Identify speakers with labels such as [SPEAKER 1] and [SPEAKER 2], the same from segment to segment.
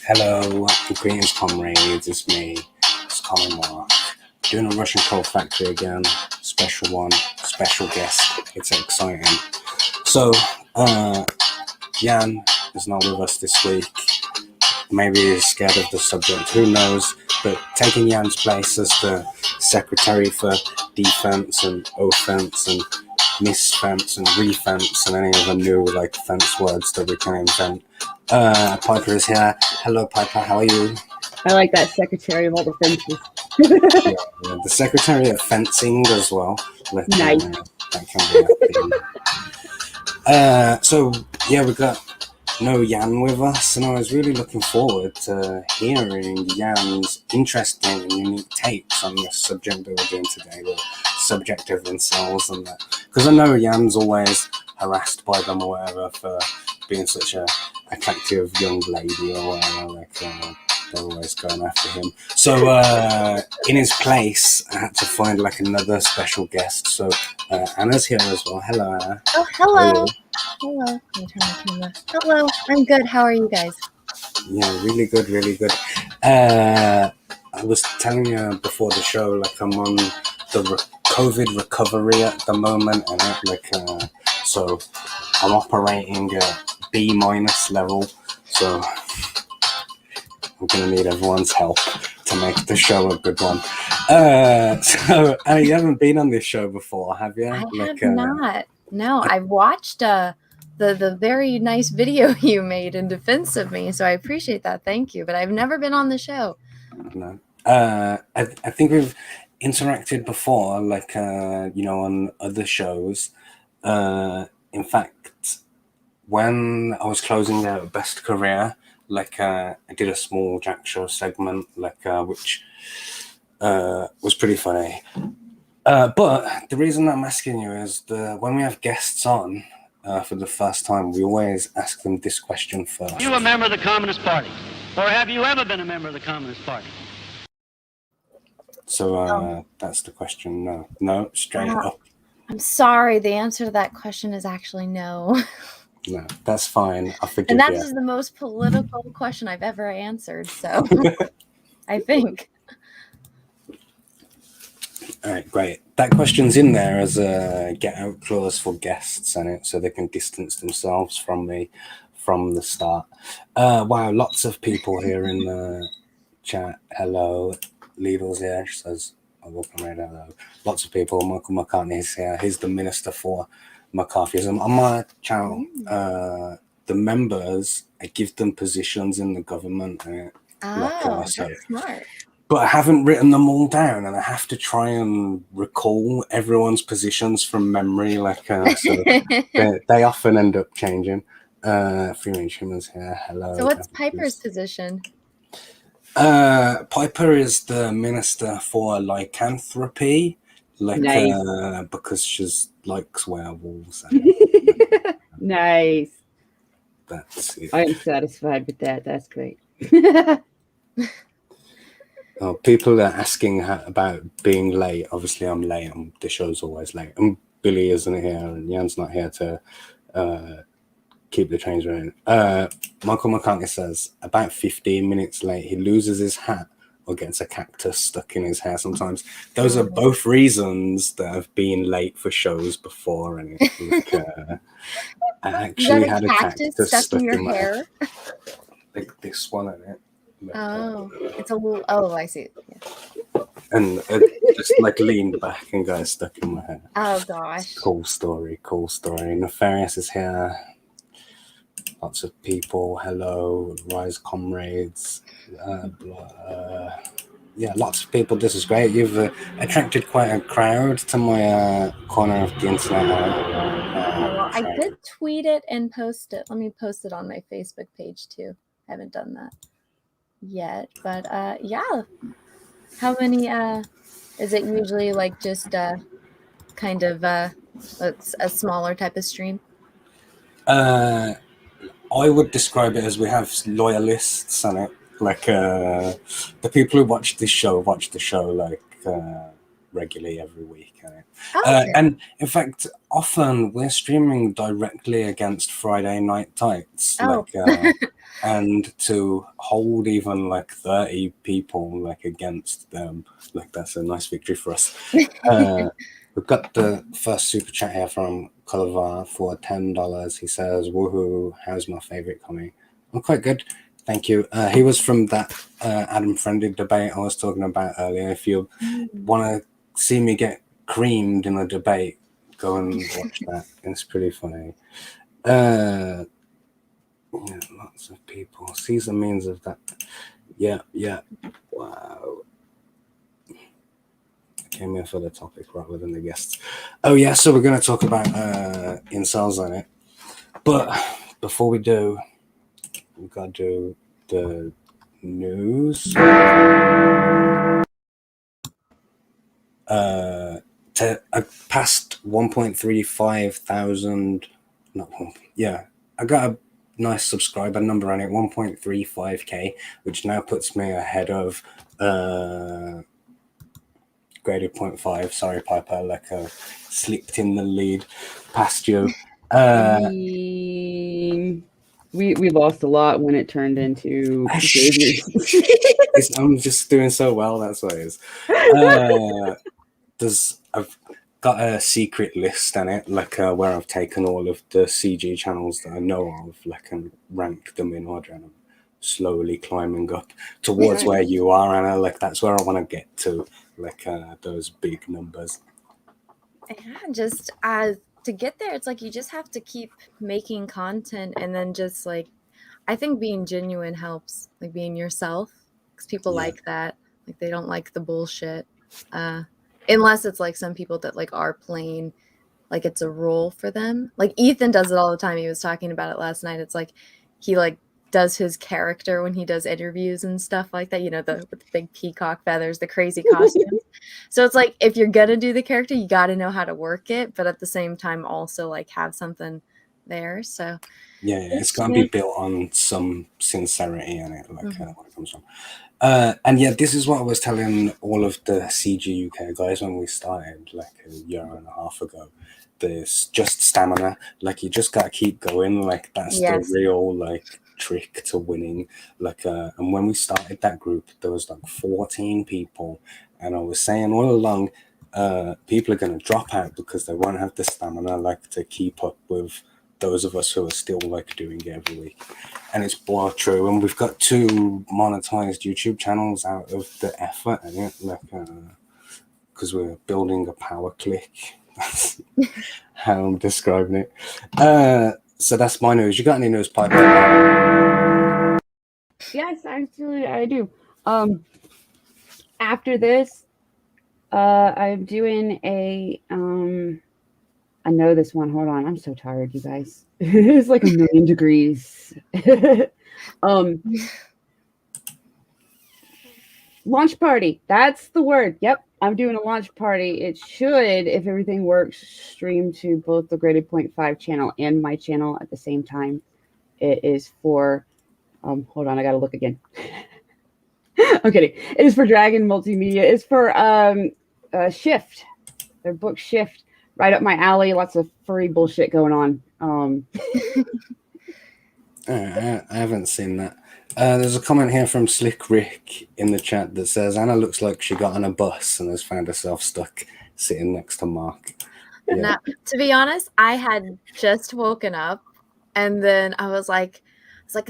[SPEAKER 1] Hello, greetings comrades, it's me, it's Colin Mark, doing a Russian Coal Factory again, special one, special guest, it's exciting. So, Jan is not with us this week, maybe he's scared of the subject, who knows, but taking Jan's place as the Secretary for Defense and Offense and Misfence and Refence and any other new fence words that we can invent. Piper is here. Hello, Piper. How are you?
[SPEAKER 2] I like that Secretary of all the fences.
[SPEAKER 1] Yeah, the Secretary of Fencing as well.
[SPEAKER 2] Nice.
[SPEAKER 1] That can be so, yeah, we got no Jan with us, and I was really looking forward to hearing Jan's interesting and unique takes on the subject that we're doing today, the subject of incels and that. Because I know Jan's always harassed by them or whatever for being such a attractive young lady or whatever, they're always going after him. So in his place, I had to find another special guest. So Anna's here as well. Hello, Anna.
[SPEAKER 3] Oh, hello. Hello. Let me turn my camera. Hello. I'm good. How are you guys?
[SPEAKER 1] Yeah, really good, really good. I was telling you before the show, I'm on the COVID recovery at the moment, and so I'm operating at B- level, so I'm gonna need everyone's help to make the show a good one. So you haven't been on this show before, have you?
[SPEAKER 3] I have not. No, I watched the very nice video you made in defense of me, so I appreciate that. Thank you. But I've never been on the show.
[SPEAKER 1] No. I think we've interacted before, on other shows. In fact, when I was closing out Best Career, I did a small Jack Show segment, which was pretty funny. But the reason I'm asking you is when we have guests on for the first time, we always ask them this question first.
[SPEAKER 4] Are you a member of the Communist Party? Or have you ever been a member of the Communist Party?
[SPEAKER 1] So that's the question. No, straight up.
[SPEAKER 3] I'm sorry. The answer to that question is actually no.
[SPEAKER 1] No, that's fine. I forgive you.
[SPEAKER 3] And that is the most political question I've ever answered, so I think.
[SPEAKER 1] All right, great. That question's in there as a get-out clause for guests in it, so they can distance themselves from me from the start. Wow, lots of people here in the chat. Hello. Lidl's here. She says, welcome right. Hello. Lots of people. Michael McCartney's here. He's the Minister for McCarthyism. On my channel, the members, I give them positions in the government.
[SPEAKER 3] That's smart.
[SPEAKER 1] But I haven't written them all down, and I have to try and recall everyone's positions from memory. So they often end up changing. Free-range humans here. Hello.
[SPEAKER 3] So what's Piper's position?
[SPEAKER 1] Piper is the Minister for Lycanthropy, nice. Because she likes werewolves.
[SPEAKER 2] Nice.
[SPEAKER 1] That's it.
[SPEAKER 2] I am satisfied with that. That's great.
[SPEAKER 1] Oh, people are asking about being late. Obviously, I'm late. The show's always late. And Billy isn't here, and Jan's not here to Keep the trains running. Michael McCartney says about 15 minutes late, he loses his hat or gets a cactus stuck in his hair sometimes. Those are both reasons that I've been late for shows before. And like, I actually had a cactus stuck in my hair. Like this one in it.
[SPEAKER 3] Oh, it's a little. Oh, I see. Yeah.
[SPEAKER 1] And it just like leaned back and got stuck in my hair.
[SPEAKER 3] Oh gosh.
[SPEAKER 1] Cool story. Nefarious is here. Lots of people. Hello, Rise Comrades. Yeah, lots of people. This is great. You've attracted quite a crowd to my corner of the internet.
[SPEAKER 3] Well, I did tweet it and post it. Let me post it on my Facebook page too. I haven't done that yet, but yeah. How many? Is it usually like just kind of it's a smaller type of stream?
[SPEAKER 1] I would describe it as we have loyalists on it. Like the people who watch the show like regularly every week.
[SPEAKER 3] Okay.
[SPEAKER 1] And in fact, often we're streaming directly against Friday Night Tights.
[SPEAKER 3] Oh.
[SPEAKER 1] And to hold even like 30 people like against them, like that's a nice victory for us. We've got the first super chat here from Cullivar for $10. He says, "Woohoo! How's my favorite coming?" I'm quite good, thank you. He was from that Adam Friendly debate I was talking about earlier. If you want to see me get creamed in a debate, go and watch that. It's pretty funny. Yeah, lots of people. Caesar means of that. Yeah. Wow. I came here for the topic rather than the guests. Oh yeah, so we're going to talk about incels on it. But before we do, we've got to do the news. Past 1.35 thousand. I got a nice subscriber number on it, 1.35k, which now puts me ahead of graded 0.5. Sorry, Piper, like slipped in the lead past you.
[SPEAKER 2] We lost a lot when it turned into behaviors.
[SPEAKER 1] I'm just doing so well, that's what it is. I've got a secret list on it, like where I've taken all of the CG channels that I know of, like, and ranked them in order, and I'm slowly climbing up towards where you are, Anna. Like, that's where I want to get to, like those big numbers.
[SPEAKER 3] Yeah, just to get there, it's like you just have to keep making content, and then just like, I think being genuine helps, like being yourself, because people like that. Like, they don't like the bullshit. Unless it's like some people that like are playing like it's a role for them. Like Ethan does it all the time. He was talking about it last night. It's like he like does his character when he does interviews and stuff like that, you know, with the big peacock feathers, the crazy costumes. So it's like, if you're gonna do the character, you got to know how to work it, but at the same time also like have something there. So
[SPEAKER 1] it's got to be built on some sincerity in it, like where it comes from. And yeah, this is what I was telling all of the CG UK guys when we started, like a year and a half ago. There's just stamina. Like, you just gotta keep going. Like, that's the real like trick to winning. Like, and when we started that group, there was like 14 people, and I was saying all along, people are gonna drop out because they won't have the stamina, like, to keep up with those of us who are still like doing it every week. And it's more true. And we've got 2 monetized YouTube channels out of the effort in it, like, because we're building a power click. That's how I'm describing it. So that's my news. You got any news, Piper?
[SPEAKER 2] Yes, actually, I do. After this, I'm doing a I know this one. Hold on. I'm so tired, you guys. It's like 1,000,000 degrees. Launch party. That's the word. Yep. I'm doing a launch party. It should, if everything works, stream to both the Graded 0.5 channel and my channel at the same time. It is for, hold on, I gotta look again. I'm kidding. It is for Dragon Multimedia. It's for Shift. Their book Shift. Right up my alley. Lots of furry bullshit going on.
[SPEAKER 1] I haven't seen that. There's a comment here from Slick Rick in the chat that says Anna looks like she got on a bus and has found herself stuck sitting next to Mark. Yeah.
[SPEAKER 3] Now, to be honest, I had just woken up, and then I was like,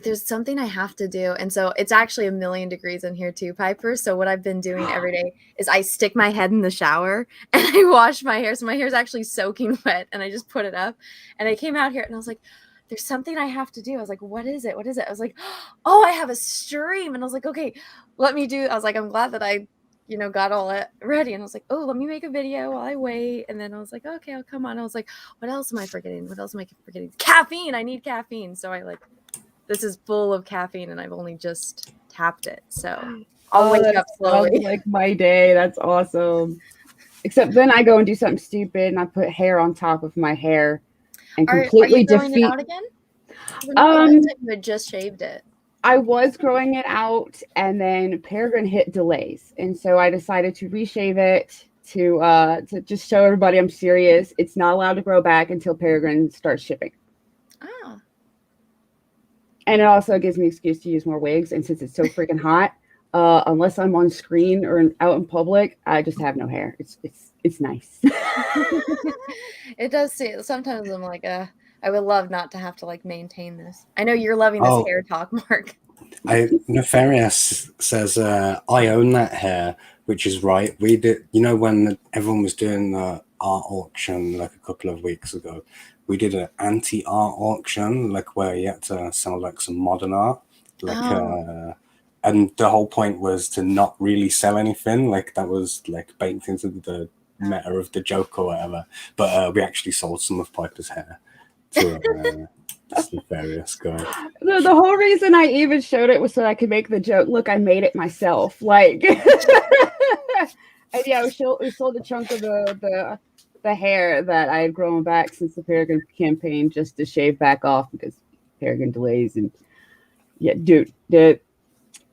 [SPEAKER 3] there's something I have to do. And so it's actually 1,000,000 degrees in here too, Piper. So what I've been doing every day is I stick my head in the shower and I wash my hair. So my hair is actually soaking wet, and I just put it up. And I came out here and I was like, there's something I have to do. I was like, what is it? What is it? I was like, oh, I have a stream. And I was like, okay, let me do. I was like, I'm glad that I got all it ready. And I was like, oh, let me make a video while I wait. And then I was like, okay, I'll come on. I was like, what else am I forgetting? What else am I forgetting? Caffeine. I need caffeine. So this is full of caffeine and I've only just tapped it. So I'll wake up slowly.
[SPEAKER 2] Like my day. That's awesome. Except then I go and do something stupid and I put hair on top of my hair and completely
[SPEAKER 3] are you growing
[SPEAKER 2] defeat.
[SPEAKER 3] it out again? You had just shaved it.
[SPEAKER 2] I was growing it out, and then Peregrine hit delays, and so I decided to reshave it to just show everybody I'm serious. It's not allowed to grow back until Peregrine starts shipping.
[SPEAKER 3] Oh.
[SPEAKER 2] And it also gives me an excuse to use more wigs, and since it's so freaking hot, unless I'm on screen or out in public, I just have no hair. It's nice.
[SPEAKER 3] It does see. Sometimes I'm like, I would love not to have to maintain this. I know you're loving this hair talk, Mark.
[SPEAKER 1] Nefarious says, I own that hair, which is right. We did, when everyone was doing the art auction a couple of weeks ago, we did an anti-art auction, where you had to sell some modern art, and the whole point was to not really sell anything. That was baked into the meta of the joke or whatever. But we actually sold some of Piper's hair to this nefarious guy.
[SPEAKER 2] The whole reason I even showed it was so I could make the joke. Look, I made it myself. And yeah, we sold a chunk of the hair that I had grown back since the Peregrine campaign just to shave back off because Peregrine delays. And yeah, dude, the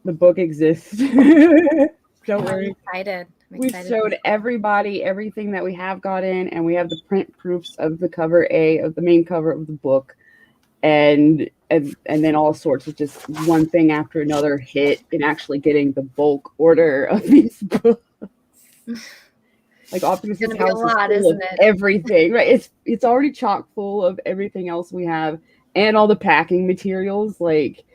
[SPEAKER 2] book exists. Don't worry.
[SPEAKER 3] I'm excited.
[SPEAKER 2] We showed everybody everything that we have got in, and we have the print proofs of the cover A of the main cover of the book, and then all sorts of just one thing after another hit in actually getting the bulk order of these books. Optimus's house is full of everything, right? It's already chock full of everything else we have, and all the packing materials.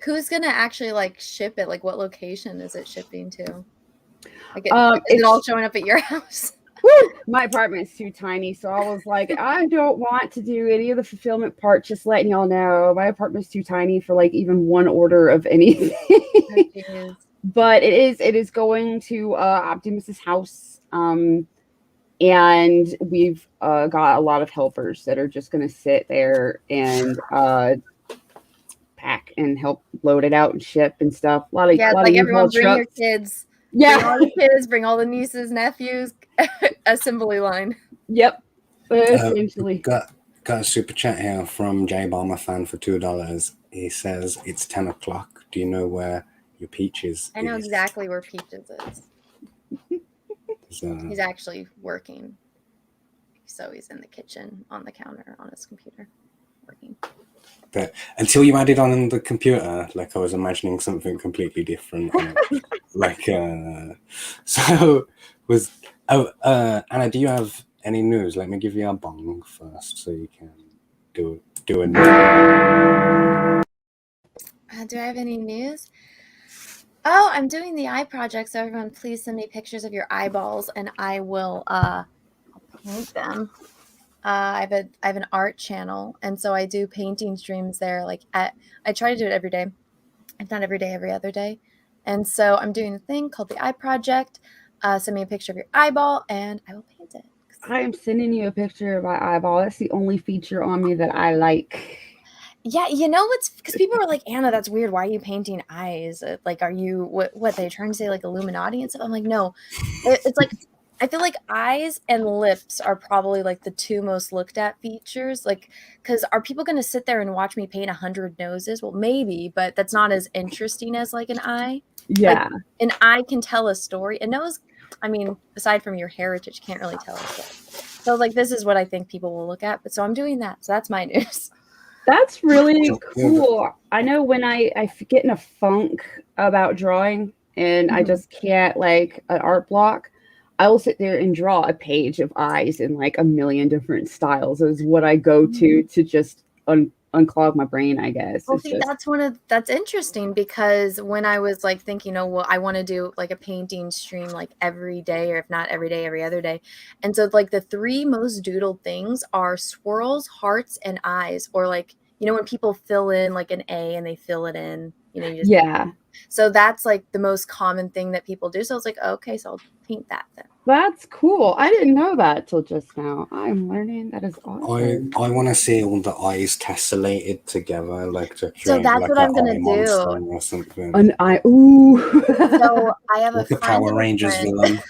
[SPEAKER 3] Who's gonna actually ship it? What location is it shipping to? Is it all showing up at your house?
[SPEAKER 2] My apartment's too tiny, so I was like, I don't want to do any of the fulfillment part. Just letting y'all know, my apartment's too tiny for even one order of anything. But it is going to Optimus's house, and we've got a lot of helpers that are just going to sit there and pack and help load it out and ship and stuff. A lot of
[SPEAKER 3] everyone bring your kids.
[SPEAKER 2] Yeah,
[SPEAKER 3] bring all the kids, bring all the nieces, nephews, assembly line.
[SPEAKER 2] Yep, essentially.
[SPEAKER 1] Got a super chat here from J Bomber fan for $2. He says it's 10 o'clock. Do you know where your Peaches?
[SPEAKER 3] I know exactly where Peaches is. He's actually working, so he's in the kitchen on the counter on his computer working.
[SPEAKER 1] But until you added on the computer, I was imagining something completely different. Anna, do you have any news? Let me give you a bong first so you can do a news.
[SPEAKER 3] Do I have any news? Oh, I'm doing the eye project, so everyone please send me pictures of your eyeballs and I will paint them. I have an art channel, and so I do painting streams there. I try to do it every day. If not every day, every other day. And so I'm doing a thing called the Eye Project. Send me a picture of your eyeball, and I will paint it.
[SPEAKER 2] I am sending you a picture of my eyeball. That's the only feature on me that I like.
[SPEAKER 3] Yeah, what's because people were like, Anna, that's weird. Why are you painting eyes? Are you what they're trying to say Illuminati and stuff? I'm like, no, it's I feel like eyes and lips are probably the two most looked at features. Because are people going to sit there and watch me paint 100 noses? Well, maybe, but that's not as interesting as an eye.
[SPEAKER 2] Yeah.
[SPEAKER 3] An eye can tell a story. A nose, aside from your heritage, can't really tell a story. So this is what I think people will look at. But so I'm doing that. So that's my news.
[SPEAKER 2] That's really
[SPEAKER 1] So,
[SPEAKER 2] cool. I know when I get in a funk about drawing and I
[SPEAKER 3] Mhm.
[SPEAKER 2] just can't, like, an art block, I will sit there and draw a page of eyes in like a million different styles is what I go to just unclog my brain, I guess.
[SPEAKER 3] Well,
[SPEAKER 2] It's
[SPEAKER 3] see,
[SPEAKER 2] just
[SPEAKER 3] that's interesting because when I was like thinking, oh, well, I want to do like a painting stream like every day, or if not every day, every other day. And so like the three most doodled things are swirls, hearts, and eyes. Or like, when people fill in like an A and they fill it in, you just
[SPEAKER 2] yeah.
[SPEAKER 3] so that's like the most common thing that people do. So I was like, oh, okay, so I'll paint that then.
[SPEAKER 2] That's cool. I didn't know that till just now. I'm learning. That is awesome.
[SPEAKER 1] I want to see all the eyes tessellated together, like to
[SPEAKER 3] So
[SPEAKER 1] create
[SPEAKER 3] that's
[SPEAKER 1] like
[SPEAKER 3] what
[SPEAKER 1] an
[SPEAKER 3] I'm gonna
[SPEAKER 1] eye monster
[SPEAKER 3] do.
[SPEAKER 1] or something,
[SPEAKER 2] An eye. Ooh.
[SPEAKER 3] So I have a
[SPEAKER 1] like a
[SPEAKER 3] friend
[SPEAKER 1] Power
[SPEAKER 3] of a
[SPEAKER 1] Rangers
[SPEAKER 3] friend.
[SPEAKER 1] villain.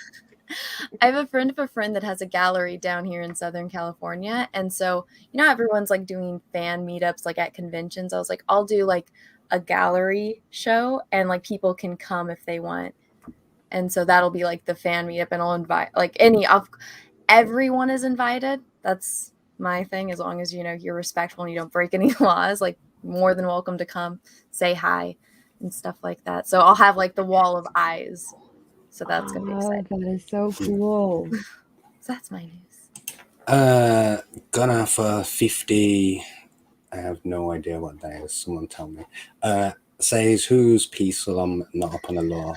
[SPEAKER 3] I have a friend of a friend that has a gallery down here in Southern California. And so, everyone's like doing fan meetups like at conventions. I was like, I'll do like a gallery show and like people can come if they want. And so that'll be like the fan meetup, and I'll invite like everyone is invited. That's my thing. As long as, you're respectful and you don't break any laws, like more than welcome to come say hi and stuff like that. So I'll have like the wall of eyes. So that's going to be exciting.
[SPEAKER 2] That is so cool.
[SPEAKER 3] So that's my news.
[SPEAKER 1] Gonna for 50. I have no idea what that is. Someone tell me. Says who's peaceful? I'm not up on the law.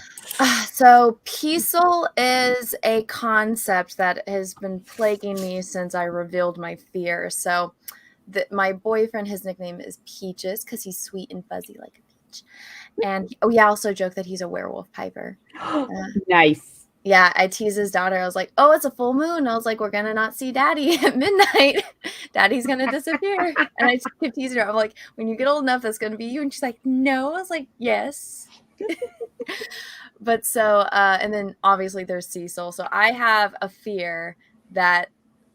[SPEAKER 3] So peaceful is a concept that has been plaguing me since I revealed my fear. So my boyfriend, his nickname is Peaches because he's sweet and fuzzy like a peach. And we also joke that he's a werewolf Piper.
[SPEAKER 2] Nice.
[SPEAKER 3] Yeah, I teased his daughter. I was like, oh, it's a full moon. I was like, we're going to not see Daddy at midnight. Daddy's going to disappear. And I kept teasing her. I'm like, when you get old enough, that's going to be you. And she's like, no. I was like, yes. But so, and then obviously there's Cecil. So I have a fear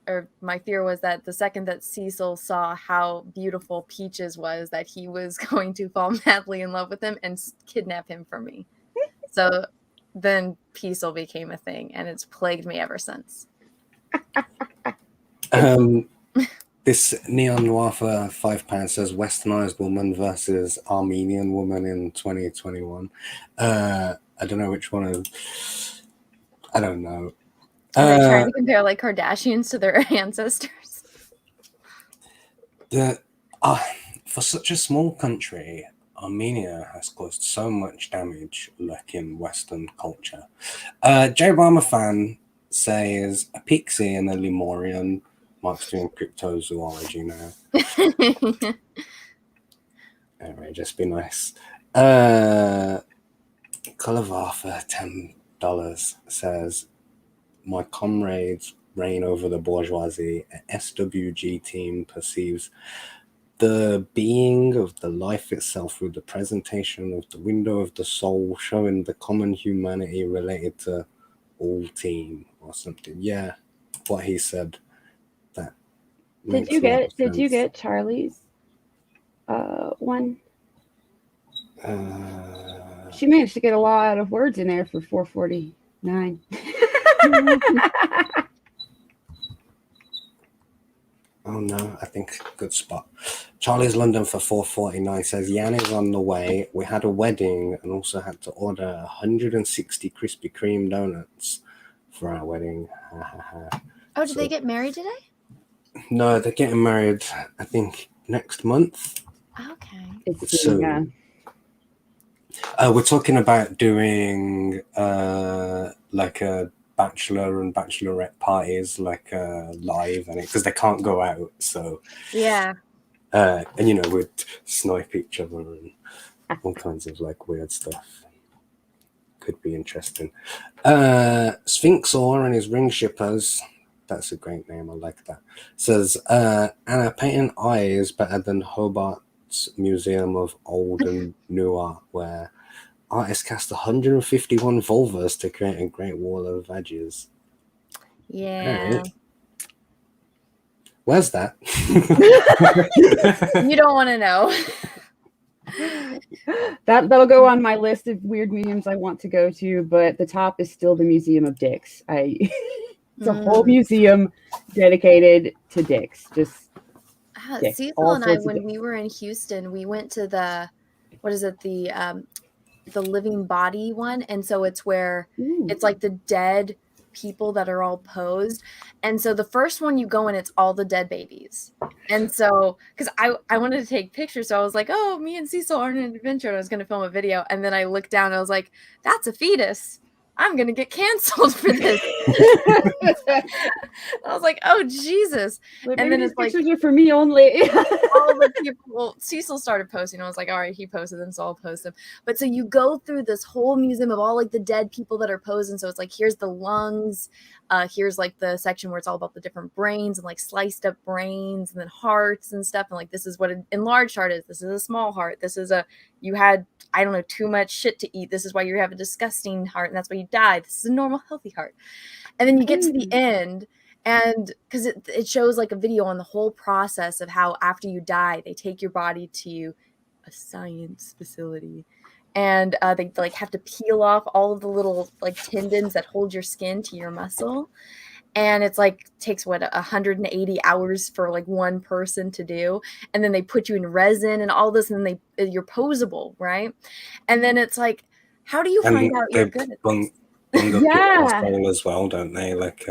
[SPEAKER 3] or my fear was that the second that Cecil saw how beautiful Peaches was, that he was going to fall madly in love with him and kidnap him from me. So then Peaceful became a thing, and it's plagued me ever since.
[SPEAKER 1] This Neon Noir for £5 says Westernized woman versus Armenian woman in 2021. I don't know which one. I don't know.
[SPEAKER 3] Are they trying to compare like Kardashians to their ancestors?
[SPEAKER 1] For such a small country, Armenia has caused so much damage, like in Western culture. J. Obama fan says a pixie and a Lemurian. Mark's doing cryptozoology now. Anyway, just be nice. Colovar for $10 says, my comrades reign over the bourgeoisie. A SWG team perceives the being of the life itself through the presentation of the window of the soul, showing the common humanity related to all team or something. Yeah, what he said. That
[SPEAKER 2] Did you get Charlie's one? She managed to get a lot of words in there for $4.49.
[SPEAKER 1] Oh no, I think good spot. Charlie's London for $4.49 says Yan is on the way. We had a wedding and also had to order 160 Krispy Kreme donuts for our wedding.
[SPEAKER 3] Oh, did they get married today?
[SPEAKER 1] No, they're getting married, I think, next month.
[SPEAKER 3] Okay.
[SPEAKER 2] It's soon, yeah.
[SPEAKER 1] We're talking about doing like a bachelor and bachelorette parties, like live, and because they can't go out, so
[SPEAKER 3] yeah.
[SPEAKER 1] And we'd snipe each other and all kinds of like weird stuff. Could be interesting. Sphinxor and his ring shippers. That's a great name. I like that. Says Anna, painting eye is better than Hobart's Museum of Old and New Art, where artists cast 151 vulvas to create a great wall of edges.
[SPEAKER 3] Yeah.
[SPEAKER 1] Right. Where's that?
[SPEAKER 3] You don't want to know.
[SPEAKER 2] That'll go on my list of weird museums I want to go to, but the top is still the Museum of Dicks. It's a whole museum dedicated to dicks. Just Yeah,
[SPEAKER 3] Cecil
[SPEAKER 2] all
[SPEAKER 3] and I,
[SPEAKER 2] sorts of
[SPEAKER 3] when we were in Houston, we went to the living body one, and so it's where
[SPEAKER 2] Ooh.
[SPEAKER 3] it's like the dead people that are all posed, and so the first one you go in, it's all the dead babies, and so because I wanted to take pictures, so I was like, oh, me and Cecil are on an adventure, and I was going to film a video, and then I looked down and I was like, that's a fetus. I'm gonna get canceled for this. I was like, oh Jesus.
[SPEAKER 2] But
[SPEAKER 3] And
[SPEAKER 2] maybe
[SPEAKER 3] then
[SPEAKER 2] these
[SPEAKER 3] it's like
[SPEAKER 2] pictures are for me only.
[SPEAKER 3] all the people, well, Cecil started posting. I was like, all right, he posted them, so I'll post them. But so you go through this whole museum of all like the dead people that are posing. So it's like, here's the lungs, here's like the section where it's all about the different brains and like sliced up brains and then hearts and stuff. And like, this is what an enlarged heart is. This is a small heart. This is you had, I don't know, too much shit to eat. This is why you have a disgusting heart and that's why you died. This is a normal, healthy heart. And then you get to the end, and because it shows like a video on the whole process of how after you die, they take your body to a science facility, and they like have to peel off all of the little like tendons that hold your skin to your muscle. And it's like takes 180 hours for like one person to do, and then they put you in resin and all this, and then you're posable, right? And then it's like, how do you find out you're good at this?
[SPEAKER 1] Bung up
[SPEAKER 2] Yeah.
[SPEAKER 1] your arsehole as well, don't they? Like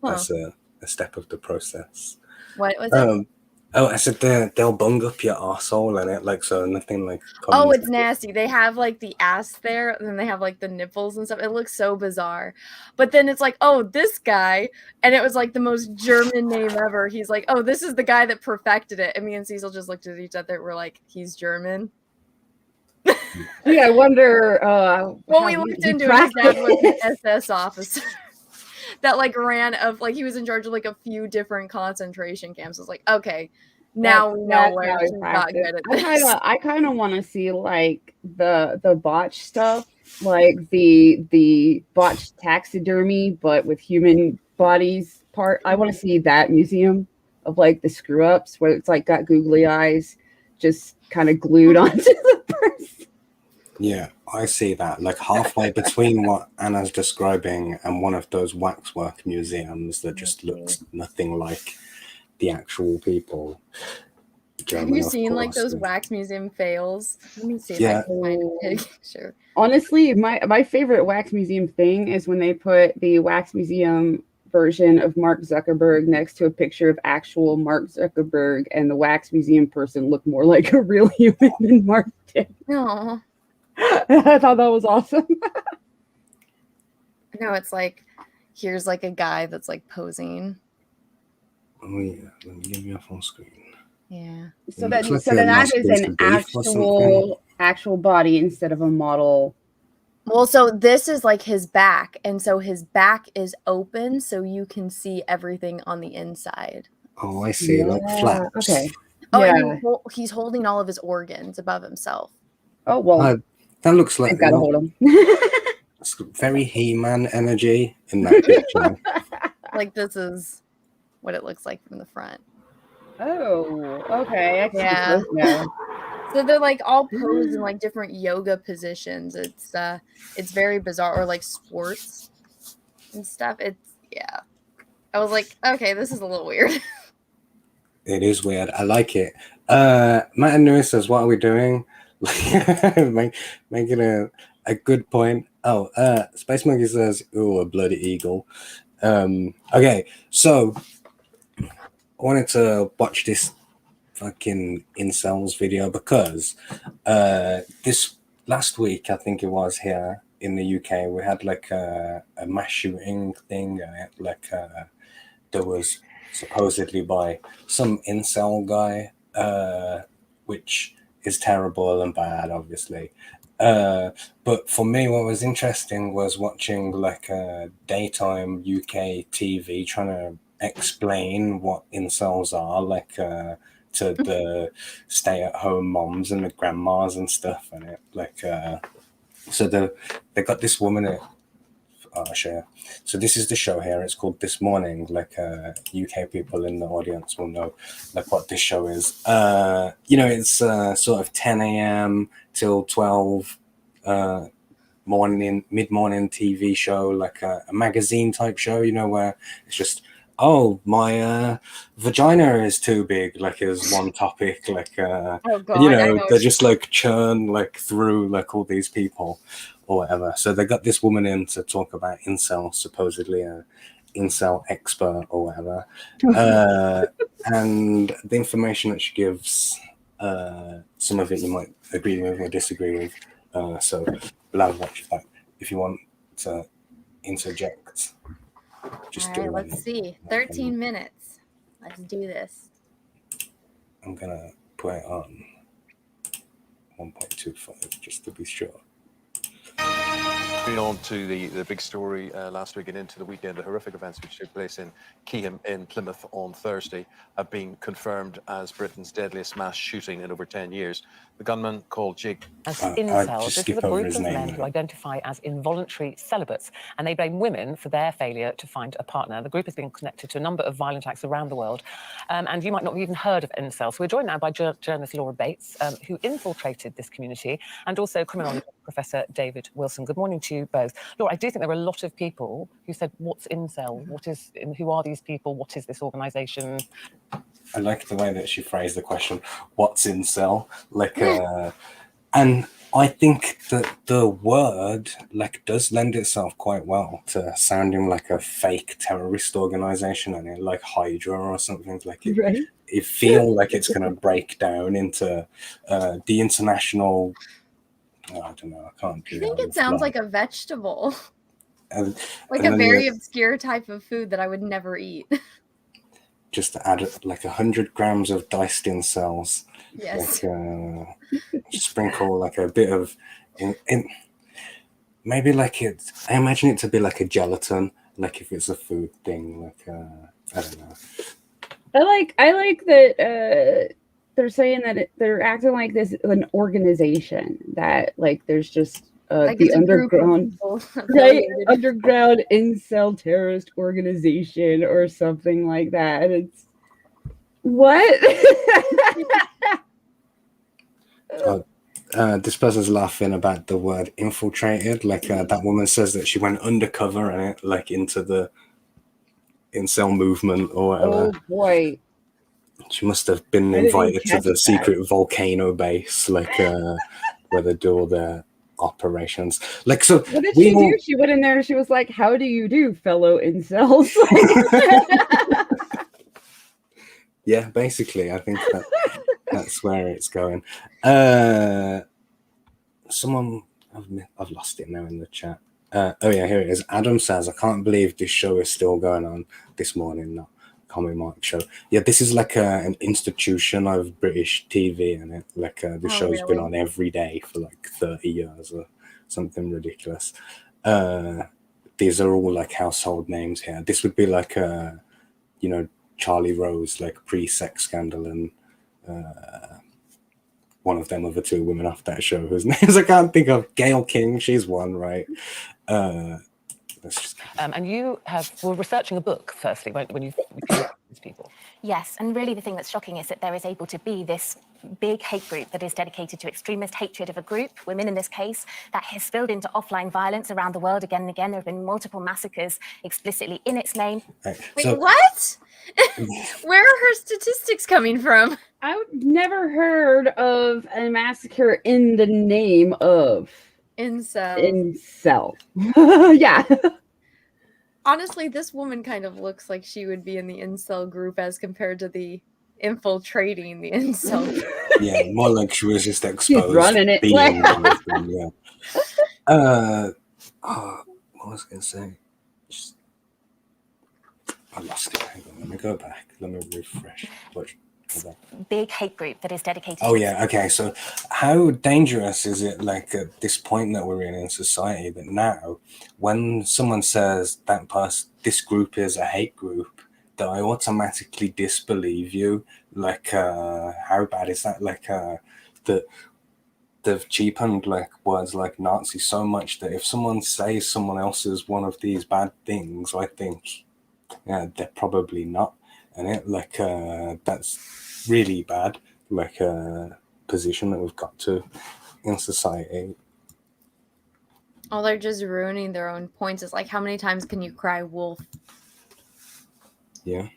[SPEAKER 1] that's a step of the process.
[SPEAKER 3] What was it?
[SPEAKER 1] I said they'll bung up your arsehole and it like so nothing like comes.
[SPEAKER 3] Oh, it's nasty. They have like the ass there, and then they have like the nipples and stuff. It looks so bizarre. But then it's like, oh, this guy, and it was like the most German name ever. He's like, oh, this is the guy that perfected it. And me and Cecil just looked at each other. We're like, he's German.
[SPEAKER 2] Yeah, I wonder.
[SPEAKER 3] When we looked into it, his dad was an SS officer that like ran he was in charge of like a few different concentration camps. It's like, okay, now we know where he's not good at this.
[SPEAKER 2] I kind of want to see like the botch stuff, like the botched taxidermy, but with human bodies part. I want to see that museum of like the screw ups where it's like got googly eyes just kind of glued onto the person.
[SPEAKER 1] Yeah, I see that. Like halfway between what Anna's describing and one of those waxwork museums that just looks nothing like the actual people.
[SPEAKER 3] Have you seen like those wax museum fails? Let me see if I can find a picture.
[SPEAKER 2] Honestly, my favorite wax museum thing is when they put the wax museum version of Mark Zuckerberg next to a picture of actual Mark Zuckerberg, and the wax museum person looked more like a real human than Mark did.
[SPEAKER 3] No.
[SPEAKER 2] I thought that was awesome.
[SPEAKER 3] No, it's like, here's like a guy that's like posing.
[SPEAKER 1] Oh yeah, let me give you a full screen.
[SPEAKER 3] Yeah.
[SPEAKER 2] So that is an actual body instead of a model.
[SPEAKER 3] Well, so this is like his back, and so his back is open, so you can see everything on the inside.
[SPEAKER 1] Oh, I see, like flaps.
[SPEAKER 2] Okay.
[SPEAKER 3] Oh, yeah. And he's holding all of his organs above himself.
[SPEAKER 2] Oh well.
[SPEAKER 1] That looks like
[SPEAKER 2] I've got to hold him.
[SPEAKER 1] It's very He-Man energy in that picture.
[SPEAKER 3] Like this is what it looks like from the front.
[SPEAKER 2] Oh, okay.
[SPEAKER 3] Yeah. So they're like all posed in like different yoga positions. It's very bizarre, or like sports and stuff. I was like, okay, this is a little weird. It
[SPEAKER 1] is weird. I like it. Matt and Nui says, what are we doing? Making a good point. Oh, Space Monkey says, ooh, a bloody eagle. Okay, so I wanted to watch this fucking INCELS video because this last week, I think it was here in the UK, we had like a mass shooting thing, like there was supposedly by some incel guy, which is terrible and bad, obviously. But for me, what was interesting was watching like a daytime UK TV trying to explain what incels are, like to the stay-at-home moms and the grandmas and stuff, and it like so they got this woman. I'll share. So this is the show here. It's called This Morning. Like UK people in the audience will know like what this show is. It's sort of 10 a.m. till 12 mid-morning TV show, like a magazine type show, where it's just oh, my vagina is too big, like, is one topic, like,
[SPEAKER 3] Oh
[SPEAKER 1] and,
[SPEAKER 3] God,
[SPEAKER 1] you
[SPEAKER 3] I
[SPEAKER 1] know,
[SPEAKER 3] know.
[SPEAKER 1] they just like churn like through like all these people or whatever. So they got this woman in to talk about incel, supposedly a incel expert or whatever. And the information that she gives, some of it you might agree with or disagree with. So we'll have watch that if you want to interject. Just
[SPEAKER 3] All
[SPEAKER 1] do
[SPEAKER 3] right,
[SPEAKER 1] it.
[SPEAKER 3] let's see. 13 minutes. Let's do this.
[SPEAKER 1] I'm gonna put it on 1.25 just to be sure.
[SPEAKER 5] Moving on to the big story last week and into the weekend, the horrific events which took place in Keyham in Plymouth on Thursday have been confirmed as Britain's deadliest mass shooting in over 10 years. The gunman, called Jake.
[SPEAKER 6] As
[SPEAKER 1] I'd
[SPEAKER 6] incels,
[SPEAKER 1] just
[SPEAKER 6] this
[SPEAKER 1] skip
[SPEAKER 6] is a
[SPEAKER 1] over
[SPEAKER 6] group
[SPEAKER 1] his
[SPEAKER 6] of
[SPEAKER 1] name
[SPEAKER 6] men
[SPEAKER 1] then.
[SPEAKER 6] who identify as involuntary celibates, and they blame women for their failure to find a partner. The group has been connected to a number of violent acts around the world, and you might not have even heard of incels. So we're joined now by journalist Laura Bates, who infiltrated this community, and also criminology professor David Wilson. Good morning to you both. Laura, I do think there were a lot of people who said, what's incel? Who are these people? What is this organisation?
[SPEAKER 1] I like the way that she phrased the question, what's incel? Like, and I think that the word like does lend itself quite well to sounding like a fake terrorist organization, and like Hydra or something. Like it,
[SPEAKER 2] Right.
[SPEAKER 1] it feels like it's going to break down into the international. I don't know. I can't do
[SPEAKER 3] I
[SPEAKER 1] that.
[SPEAKER 3] think
[SPEAKER 1] on
[SPEAKER 3] it
[SPEAKER 1] the
[SPEAKER 3] sounds
[SPEAKER 1] fly.
[SPEAKER 3] like a vegetable,
[SPEAKER 1] And,
[SPEAKER 3] like
[SPEAKER 1] and
[SPEAKER 3] a
[SPEAKER 1] then
[SPEAKER 3] very obscure type of food that I would never eat.
[SPEAKER 1] just to add like 100 grams of diced incels.
[SPEAKER 3] Yes.
[SPEAKER 1] Like sprinkle like a bit of in maybe like it. I imagine it to be like a gelatin, like if it's a food thing. Like I don't know.
[SPEAKER 2] I like that they're saying that they're acting like this an organization, that like there's just
[SPEAKER 3] Like
[SPEAKER 2] the
[SPEAKER 3] it's a group of
[SPEAKER 2] underground,
[SPEAKER 3] people
[SPEAKER 2] right,
[SPEAKER 3] affiliated.
[SPEAKER 2] underground incel terrorist organization or something like that. And it's what?
[SPEAKER 1] This person's laughing about the word infiltrated. Like that woman says that she went undercover and it like into the incel movement or whatever.
[SPEAKER 2] Oh boy.
[SPEAKER 1] She must have been
[SPEAKER 2] I didn't
[SPEAKER 1] invited to
[SPEAKER 2] catch
[SPEAKER 1] the
[SPEAKER 2] that.
[SPEAKER 1] secret volcano base, like where they do all their operations. Like, so
[SPEAKER 2] What did she do? She went in there and she was like, "How do you do, fellow incels?"
[SPEAKER 1] Yeah, basically, I think that's where it's going. Someone, I've lost it now in the chat. Oh yeah, here it is. Adam says, "I can't believe this show is still going on this morning." Not Comic Mark show. Yeah, this is like an institution of British TV, and it like the show's been on every day for like 30 years or something ridiculous. These are all like household names here. This would be like you know, Charlie Rose, like pre-sex scandal, and one of them other two women off that show whose names I can't think of. Gail King, she's one, right?
[SPEAKER 6] And you were researching a book, firstly, when you these people.
[SPEAKER 7] Yes, and really the thing that's shocking is that there is able to be this big hate group that is dedicated to extremist hatred of a group, women in this case, that has spilled into offline violence around the world again and again. There have been multiple massacres explicitly in its name.
[SPEAKER 1] Right,
[SPEAKER 3] Wait, what? Where are her statistics coming from?
[SPEAKER 2] I've never heard of a massacre in the name of incel. Yeah.
[SPEAKER 3] Honestly, this woman kind of looks like she would be in the incel group as compared to the infiltrating the incel group.
[SPEAKER 1] Yeah, more like she was just exposed.
[SPEAKER 2] She's running it.
[SPEAKER 1] Being yeah. What was I going to say? I lost it. Hang on, let me go back. Let me refresh.
[SPEAKER 7] Big hate group that is dedicated.
[SPEAKER 1] Oh yeah, okay. So, how dangerous is it, like at this point that we're in society, that now, when someone says that this group is a hate group, that I automatically disbelieve you? Like, how bad is that? Like, that they've cheapened like words like Nazi so much that if someone says someone else is one of these bad things, I think, yeah, they're probably not. And it like that's really bad, like a position that we've got to in society.
[SPEAKER 3] Oh, they're just ruining their own points. It's like, how many times can you cry wolf?
[SPEAKER 1] Yeah.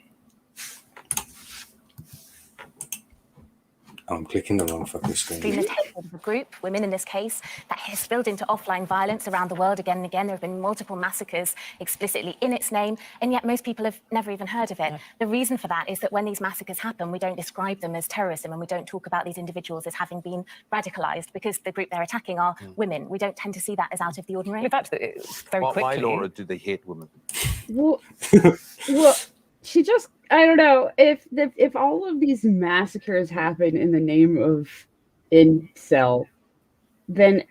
[SPEAKER 1] Oh, I'm clicking the wrong fucking screen.
[SPEAKER 7] extremist hatred of a group, women in this case, that has spilled into offline violence around the world again and again. There have been multiple massacres explicitly in its name, and yet most people have never even heard of it. Yeah. The reason for that is that when these massacres happen, we don't describe them as terrorism, and we don't talk about these individuals as having been radicalized, because the group they're attacking are women. We don't tend to see that as out of the ordinary.
[SPEAKER 6] In fact, it's very quickly.
[SPEAKER 5] Why, Laura, do they hate women?
[SPEAKER 2] Well, she just, I don't know, if all of these massacres happen in the name of incel, then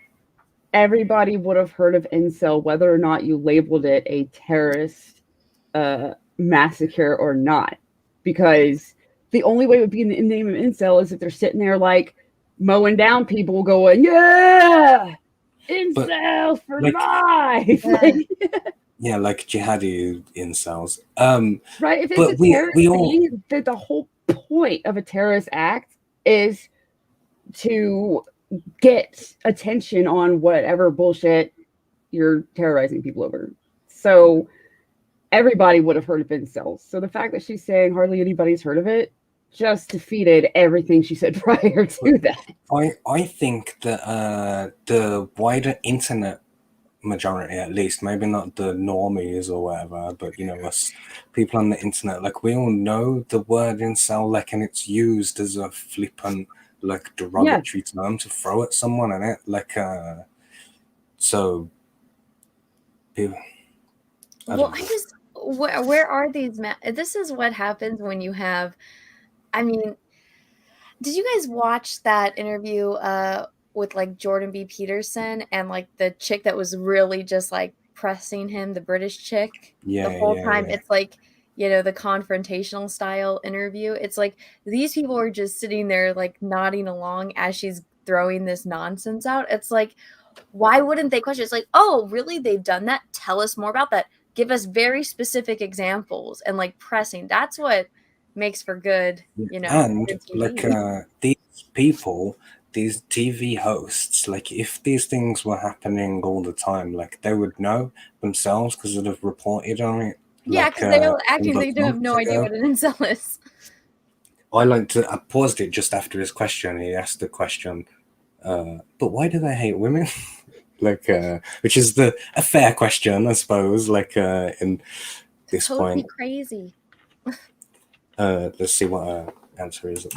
[SPEAKER 2] everybody would have heard of incel, whether or not you labeled it a terrorist massacre or not. Because the only way it would be in the name of incel is if they're sitting there like mowing down people going, yeah, incel for life.
[SPEAKER 1] Yeah, like jihadi incels.
[SPEAKER 2] Right. If it's a terrorist thing, the whole point of a terrorist act is to get attention on whatever bullshit you're terrorizing people over. So everybody would have heard of incels. So the fact that she's saying hardly anybody's heard of it just defeated everything she said prior to that.
[SPEAKER 1] I think that the wider internet majority, at least, maybe not the normies or whatever, but you know, us people on the internet, like we all know the word incel, like, and it's used as a flippant, like, derogatory term to throw at someone, and it like so people,
[SPEAKER 3] where are these this is what happens when you have, I mean, did you guys watch that interview with like Jordan B. Peterson and like the chick that was really just like pressing him, the British chick? The whole time. It's like, you know, the confrontational style interview. It's like these people are just sitting there like nodding along as she's throwing this nonsense out. It's like, why wouldn't they question? It's like, oh, really? They've done that? Tell us more about that. Give us very specific examples, and like pressing. That's what makes for good, you know.
[SPEAKER 1] And like these people, these TV hosts, like if these things were happening all the time, like they would know themselves because they'd have reported on it.
[SPEAKER 3] Yeah, because they were acting they don't have no idea what an incel is.
[SPEAKER 1] I paused it just after his question. He asked the question, but why do they hate women? Like, which is a fair question, I suppose. Like, in this
[SPEAKER 3] totally
[SPEAKER 1] point,
[SPEAKER 3] crazy.
[SPEAKER 1] Let's see what our answer is.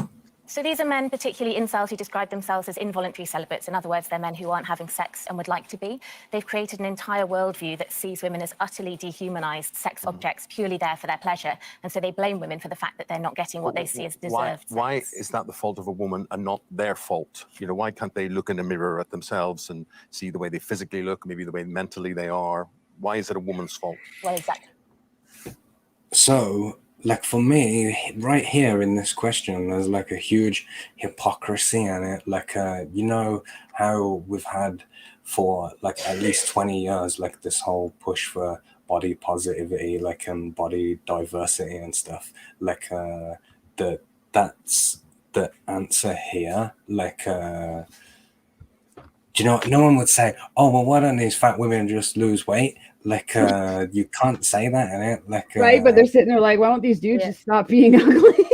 [SPEAKER 7] So these are men, particularly incels, who describe themselves as involuntary celibates. In other words, they're men who aren't having sex and would like to be. They've created an entire worldview that sees women as utterly dehumanized sex objects, purely there for their pleasure. And so they blame women for the fact that they're not getting what they see as deserved.
[SPEAKER 5] Why is that the fault of a woman and not their fault? You know, why can't they look in the mirror at themselves and see the way they physically look, maybe the way mentally they are? Why is it a woman's fault?
[SPEAKER 7] Well, exactly.
[SPEAKER 1] So, like for me, right here in this question, there's like a huge hypocrisy in it. Like, you know how we've had for like at least 20 years, like this whole push for body positivity, like and body diversity and stuff. Like, that's the answer here. Like, do you know? No one would say, "Oh, well, why don't these fat women just lose weight?" Like, you can't say that, innit? Like,
[SPEAKER 2] right, but they're sitting there like, why don't these dudes just stop being ugly?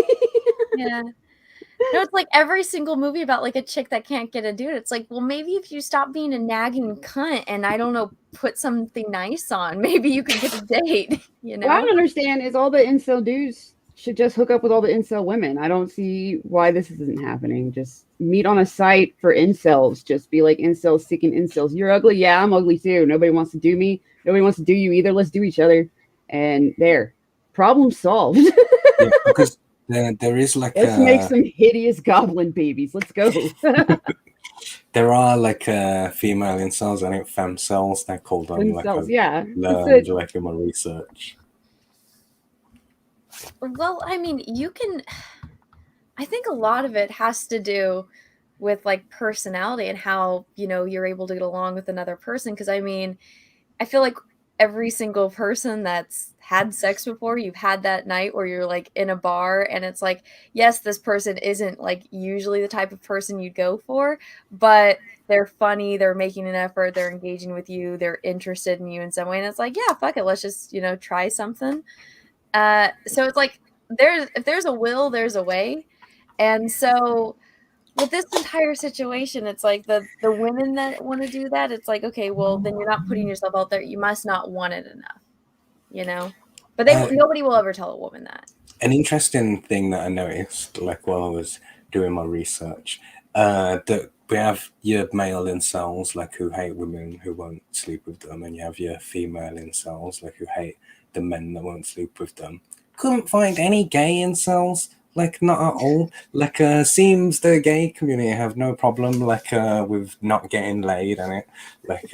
[SPEAKER 3] Yeah. No, it's like every single movie about like a chick that can't get a dude. It's like, well, maybe if you stop being a nagging cunt and I don't know, put something nice on, maybe you could get a date. You know,
[SPEAKER 2] what I don't understand is all the incel dudes should just hook up with all the incel women. I don't see why this isn't happening. Just meet on a site for incels. Just be like incels seeking incels. You're ugly, yeah, I'm ugly too. Nobody wants to do me. Nobody wants to do you either. Let's do each other. And there, problem solved.
[SPEAKER 1] Yeah, because there is like
[SPEAKER 2] let's make some hideous goblin babies. Let's go.
[SPEAKER 1] There are like female incels, I think femcells they're called on.
[SPEAKER 2] Incels,
[SPEAKER 1] like
[SPEAKER 2] yeah.
[SPEAKER 1] Learned like in my research.
[SPEAKER 3] Well, I mean, I think a lot of it has to do with like personality and how, you know, you're able to get along with another person. Because I mean, I feel like every single person that's had sex before, you've had that night where you're like in a bar and it's like, yes, this person isn't like usually the type of person you'd go for, but they're funny, they're making an effort, they're engaging with you, they're interested in you in some way. And it's like, yeah, fuck it, let's just, you know, try something. So it's like if there's a will, there's a way. And so with this entire situation, it's like the women that want to do that, it's like, okay, well, then you're not putting yourself out there. You must not want it enough, you know? But nobody will ever tell a woman that.
[SPEAKER 1] An interesting thing that I noticed, like while I was doing my research, that we have your male incels, like who hate women who won't sleep with them, and you have your female incels, like who hate the men that won't sleep with them. Couldn't find any gay incels, like not at all. Like seems the gay community have no problem like with not getting laid in it. Like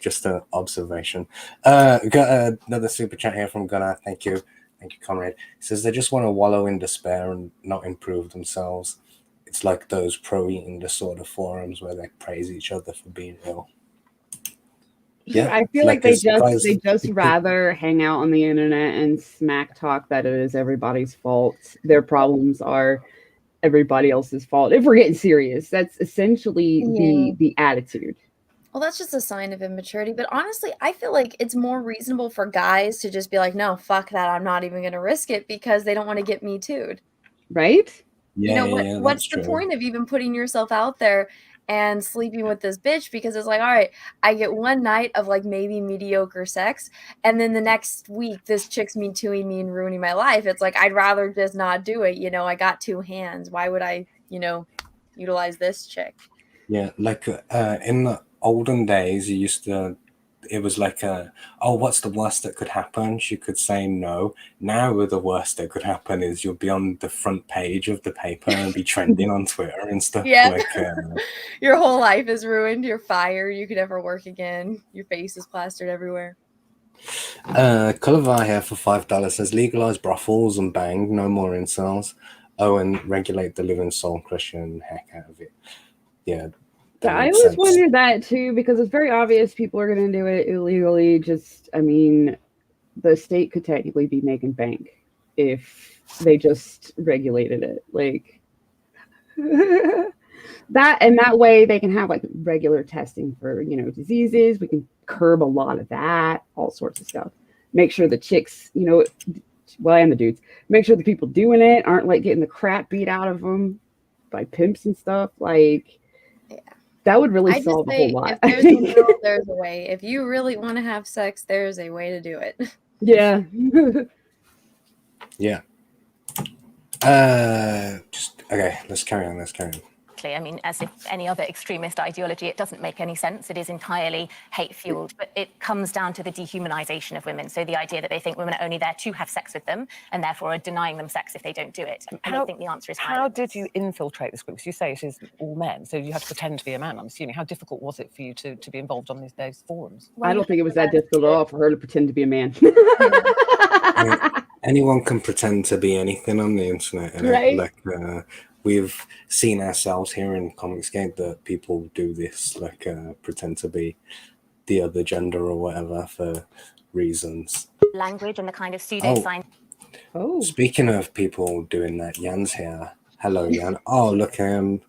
[SPEAKER 1] just an observation. Got another super chat here from Gunnar. Thank you, Conrad. He says they just want to wallow in despair and not improve themselves. It's like those pro-eating disorder forums where they praise each other for being ill.
[SPEAKER 2] Yeah, I feel like they just rather hang out on the internet and smack talk that it is everybody's fault. Their problems are everybody else's fault. If we're getting serious, that's essentially the attitude.
[SPEAKER 3] Well, that's just a sign of immaturity. But honestly, I feel like it's more reasonable for guys to just be like, no, fuck that. I'm not even going to risk it because they don't want to get me too'd.
[SPEAKER 2] Right?
[SPEAKER 1] Yeah,
[SPEAKER 3] what's the point of even putting yourself out there and sleeping with this bitch? Because it's like, all right, I get one night of like maybe mediocre sex, and then the next week this chick's me tooing me and ruining my life. It's like, I'd rather just not do it. You know, I got two hands. Why would I, utilize this chick?
[SPEAKER 1] Yeah, like in the olden days, it was like, what's the worst that could happen? She could say no. Now, the worst that could happen is you'll be on the front page of the paper and be trending on Twitter and stuff.
[SPEAKER 3] Yeah.
[SPEAKER 1] Like,
[SPEAKER 3] your whole life is ruined. You're fired. You could never work again. Your face is plastered everywhere.
[SPEAKER 1] Colovar here for $5 says legalize brothels and bang, no more incels. Oh, and regulate the living soul crushing heck out of it. Yeah.
[SPEAKER 2] Yeah, I always wonder that too, because it's very obvious people are going to do it illegally. The state could technically be making bank if they just regulated it. Like that way they can have like regular testing for, diseases. We can curb a lot of that, all sorts of stuff. Make sure the chicks, and the dudes, make sure the people doing it aren't like getting the crap beat out of them by pimps and stuff. Like, that would really solve a whole lot.
[SPEAKER 3] If there's a will, there's a way. If you really want to have sex, there's a way to do it.
[SPEAKER 2] Yeah.
[SPEAKER 1] Yeah. Okay, let's carry on.
[SPEAKER 7] I mean, as if any other extremist ideology, it doesn't make any sense. It is entirely hate-fueled, but it comes down to the dehumanization of women. So the idea that they think women are only there to have sex with them and therefore are denying them sex if they don't do it. And I think the answer is
[SPEAKER 6] how did you infiltrate this group? Because you say it is all men, so you have to pretend to be a man, I'm assuming. How difficult was it for you to be involved on those forums?
[SPEAKER 2] Well, I don't think it was that difficult at all for her to pretend to be a man.
[SPEAKER 1] Anyone can pretend to be anything on the internet.
[SPEAKER 2] Right.
[SPEAKER 1] Like, we've seen ourselves here in Comicsgate that people do this, like pretend to be the other gender or whatever for reasons.
[SPEAKER 7] Language and the kind of pseudoscience.
[SPEAKER 2] Oh.
[SPEAKER 1] Speaking of people doing that, Jan's here. Hello, Jan. Oh, look at him.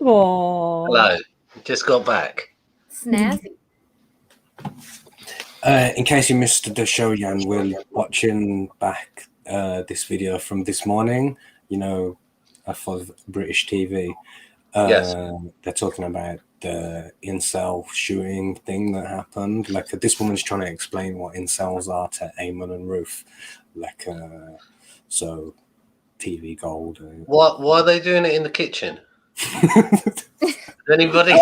[SPEAKER 2] Oh.
[SPEAKER 8] Hello. Just got back.
[SPEAKER 3] Snazzy.
[SPEAKER 1] In case you missed the show, Jan, we're watching back this video from this morning. For British TV.
[SPEAKER 8] Yes.
[SPEAKER 1] They're talking about the incel shooting thing that happened. Like, this woman's trying to explain what incels are to Eamon and Ruth. Like, so TV gold.
[SPEAKER 8] Why are they doing it in the kitchen? Does anybody?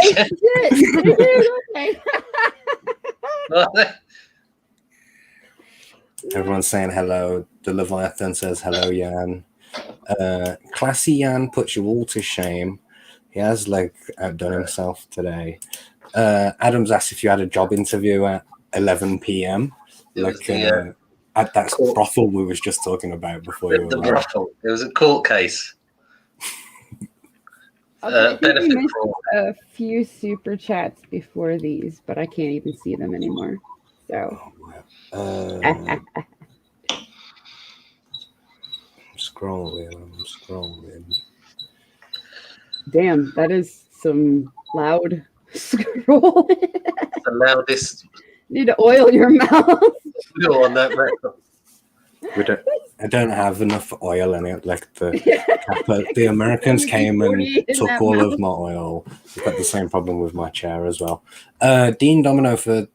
[SPEAKER 1] Everyone's saying hello. The Leviathan says hello, Jan. Classy Jan puts you all to shame. He has outdone himself today. Adams asked if you had a job interview at 11 p.m. At that brothel we was just talking about before you
[SPEAKER 8] the brothel. It was a court case.
[SPEAKER 2] I think we missed a few super chats before these, but I can't even see them anymore. So.
[SPEAKER 1] I'm scrolling.
[SPEAKER 2] Damn, that is some loud scroll.
[SPEAKER 8] The loudest.
[SPEAKER 2] Need to oil your mouth.
[SPEAKER 8] On that record.
[SPEAKER 1] I don't have enough oil in it. Like the Americans came and took all of my oil. I've got the same problem with my chair as well. Dean Domino for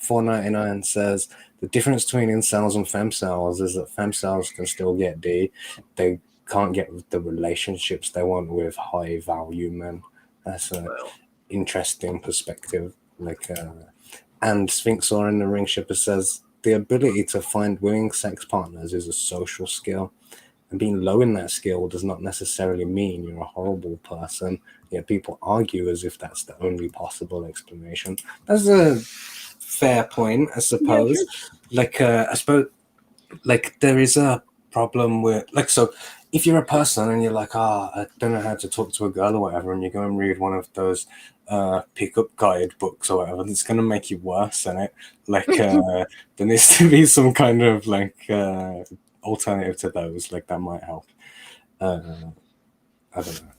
[SPEAKER 1] $4.99 says the difference between incels and femcells is that femcells can still get D. They can't get the relationships they want with high value men. That's an interesting perspective. And Sphinxor in the Ring Shipper says the ability to find willing sex partners is a social skill, and being low in that skill does not necessarily mean you're a horrible person. Yet people argue as if that's the only possible explanation. That's a fair point, I suppose. I suppose there is a problem with so if you're a person and you're like, I don't know how to talk to a girl or whatever, and you go and read one of those pickup guide books or whatever, it's going to make you worse, isn't it? There needs to be some kind of alternative to those, that might help. I don't know.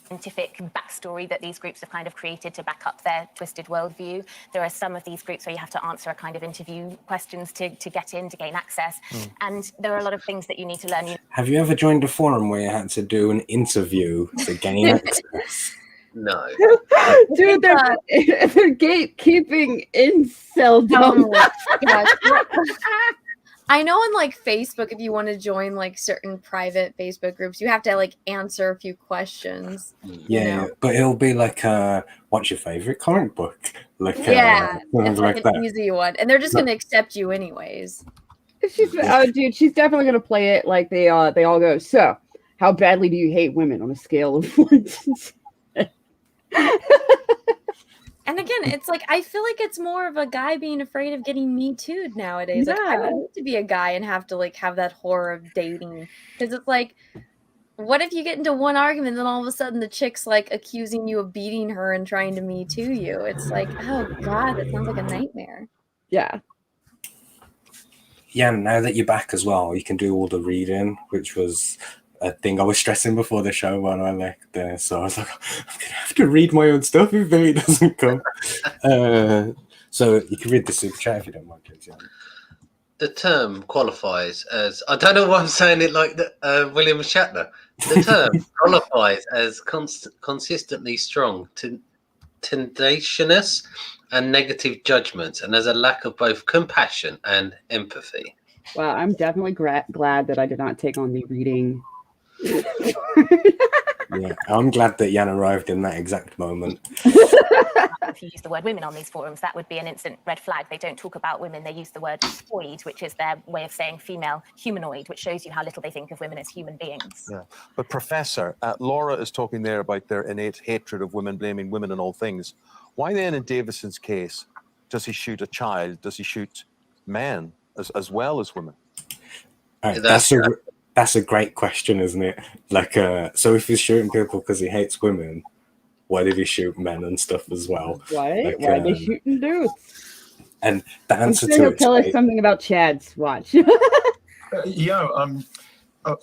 [SPEAKER 7] Scientific backstory that these groups have kind of created to back up their twisted worldview. There are some of these groups where you have to answer a kind of interview questions to get in, to gain access. And there are a lot of things that you need to learn.
[SPEAKER 1] Have you ever joined a forum where you had to do an interview to gain access?
[SPEAKER 8] No.
[SPEAKER 2] Dude, they're gatekeeping inceldom.
[SPEAKER 3] I know on Facebook, if you want to join certain private Facebook groups, you have to answer a few questions.
[SPEAKER 1] Yeah, but it'll be what's your favorite comic book?
[SPEAKER 3] It's
[SPEAKER 1] that.
[SPEAKER 3] An easy one, and they're just going to accept you anyways.
[SPEAKER 2] She's definitely going to play it like they all go. So, how badly do you hate women on a scale of 1 to 10?
[SPEAKER 3] And again, it's I feel like it's more of a guy being afraid of getting Me Too'd nowadays.
[SPEAKER 2] Yeah.
[SPEAKER 3] I would hate to be a guy and have to have that horror of dating, because it's what if you get into one argument, and then all of a sudden the chick's accusing you of beating her and trying to Me Too you? It's oh god, that sounds like a nightmare.
[SPEAKER 2] Yeah.
[SPEAKER 1] Yeah, now that you're back as well, you can do all the reading, which was a thing I was stressing before the show when I left there. So I was like, I'm gonna have to read my own stuff if Billy doesn't come. So you can read the super chat if you don't mind, please. Yeah.
[SPEAKER 8] The term qualifies as, I don't know why I'm saying it like William Shatner. The term qualifies as consistently strong, tenacious, and negative judgments, and there's a lack of both compassion and empathy.
[SPEAKER 2] Wow, I'm definitely glad that I did not take on the reading.
[SPEAKER 1] Yeah, I'm glad that Jan arrived in that exact moment.
[SPEAKER 7] If you use the word women on these forums, that would be an instant red flag. They don't talk about women. They use the word oid, which is their way of saying female humanoid, which shows you how little they think of women as human beings.
[SPEAKER 5] Yeah, but Professor, Laura is talking there about their innate hatred of women, blaming women in all things. Why then, in Davison's case, does he shoot a child? Does he shoot men as well as women?
[SPEAKER 1] All right, that's a great question, isn't it? So if he's shooting people because he hates women, why did he shoot men and stuff as well?
[SPEAKER 2] Why are they shooting dudes?
[SPEAKER 1] And the answer
[SPEAKER 2] to
[SPEAKER 1] it,
[SPEAKER 2] tell us something about Chad's watch.